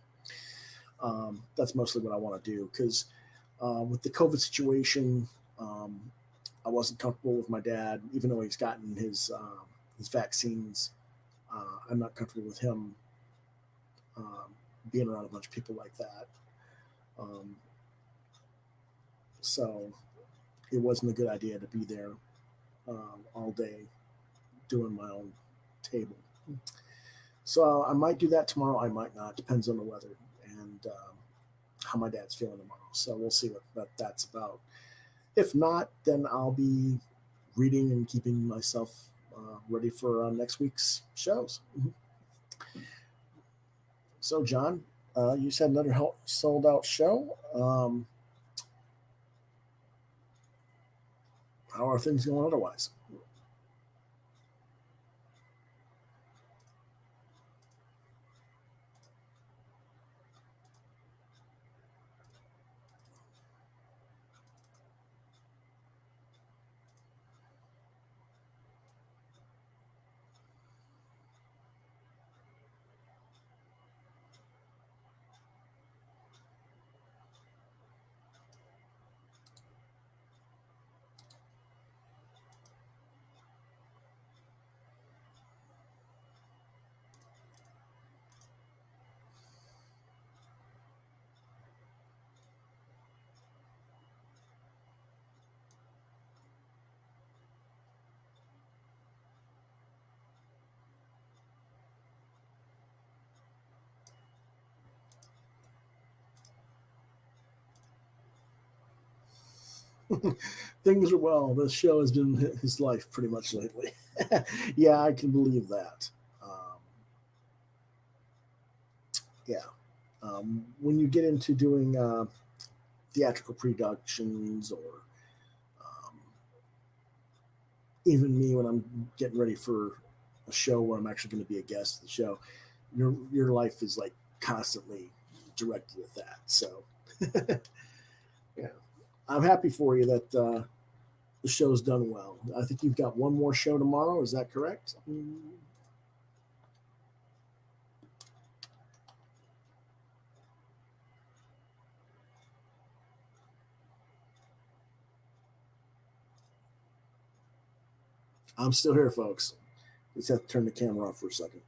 [SPEAKER 1] That's mostly what I want to do because with the COVID situation, I wasn't comfortable with my dad, even though he's gotten his vaccines. I'm not comfortable with him being around a bunch of people like that. So it wasn't a good idea to be there all day doing my own table. So I might do that tomorrow. I might not. Depends on the weather and how my dad's feeling tomorrow. So we'll see what that's about. If not, then I'll be reading and keeping myself ready for next week's shows. Mm-hmm. So, John, you said another sold out show. How are things going otherwise? Things are well. This show has been his life pretty much lately. Yeah, I can believe that. Yeah. When you get into doing theatrical productions or even me when I'm getting ready for a show where I'm actually going to be a guest of the show, your life is like constantly directed at that. So yeah, I'm happy for you that the show's done well. I think you've got one more show tomorrow. Is that correct? I'm still here, folks. Just have to turn the camera off for a second.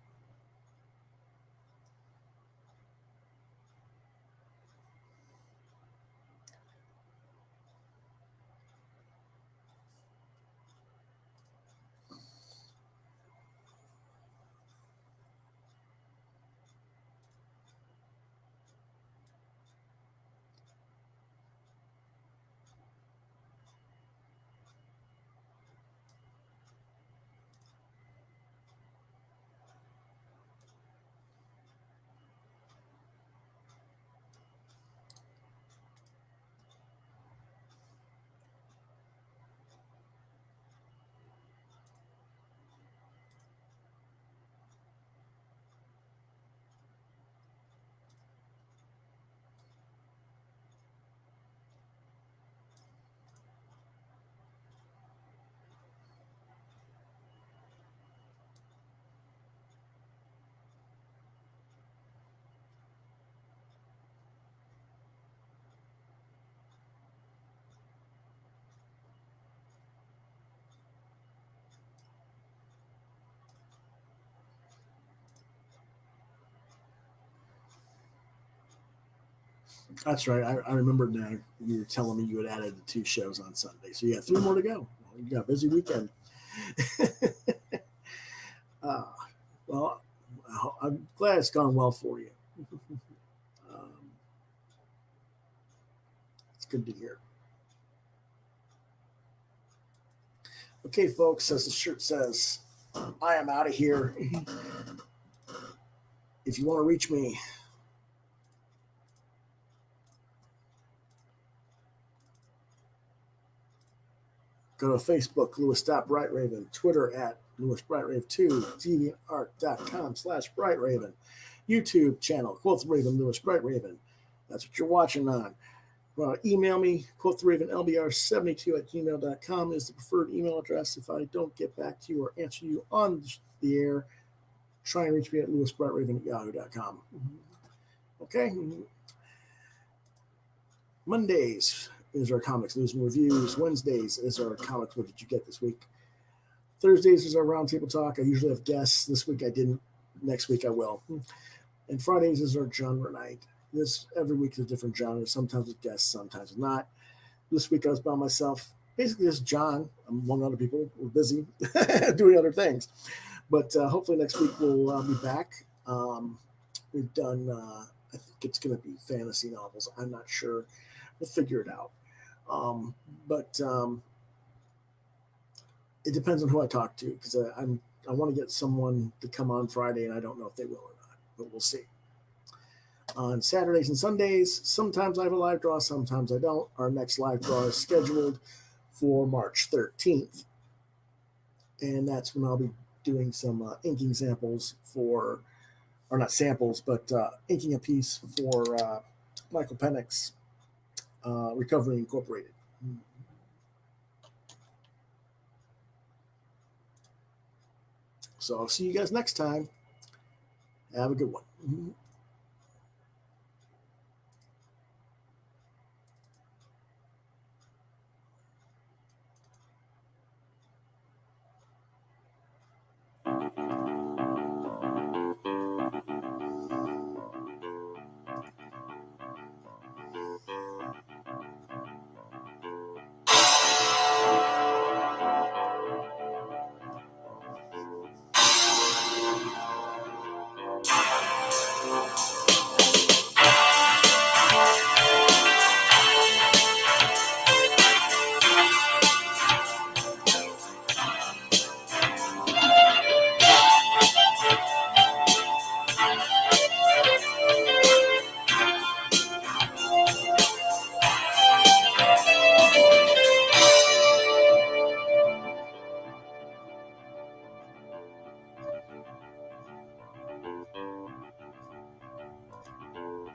[SPEAKER 1] That's right. I remember now you were telling me you had added the 2 shows on Sunday. So you got 3 more to go. Well, you got a busy weekend. uh, well, I'm glad it's gone well for you. um, it's good to hear. Okay, folks, as the shirt says, I am out of here. If you want to reach me, go to Facebook, Lewis.BrightRaven, Twitter at LewisBrightRave2, DeviantArt.com/BrightRaven, YouTube channel, Quoth Raven, Lewis Brightraven. That's what you're watching on. Email me, QuothRavenLBR72 at gmail.com is the preferred email address. If I don't get back to you or answer you on the air, try and reach me at LewisBrightRaven at yahoo.com. Okay. Mondays is our comics news and reviews. Wednesdays is our comics. What did you get this week? Thursdays is our roundtable talk. I usually have guests. This week I didn't. Next week I will. And Fridays is our genre night. This every week is a different genre. Sometimes with guests, sometimes not. This week I was by myself. Basically, this is John among other people. We're busy doing other things, but hopefully next week we'll be back. We've done. I think it's going to be fantasy novels. I'm not sure. We'll figure it out. But it depends on who I talk to because I want to get someone to come on Friday, and I don't know if they will or not, but we'll see. On Saturdays and Sundays, sometimes I have a live draw, sometimes I don't. Our next live draw is scheduled for March 13th, and that's when I'll be doing some inking samples for, or not samples, but inking a piece for Michael Pennick's Recovery Incorporated. So I'll see you guys next time. Have a good one.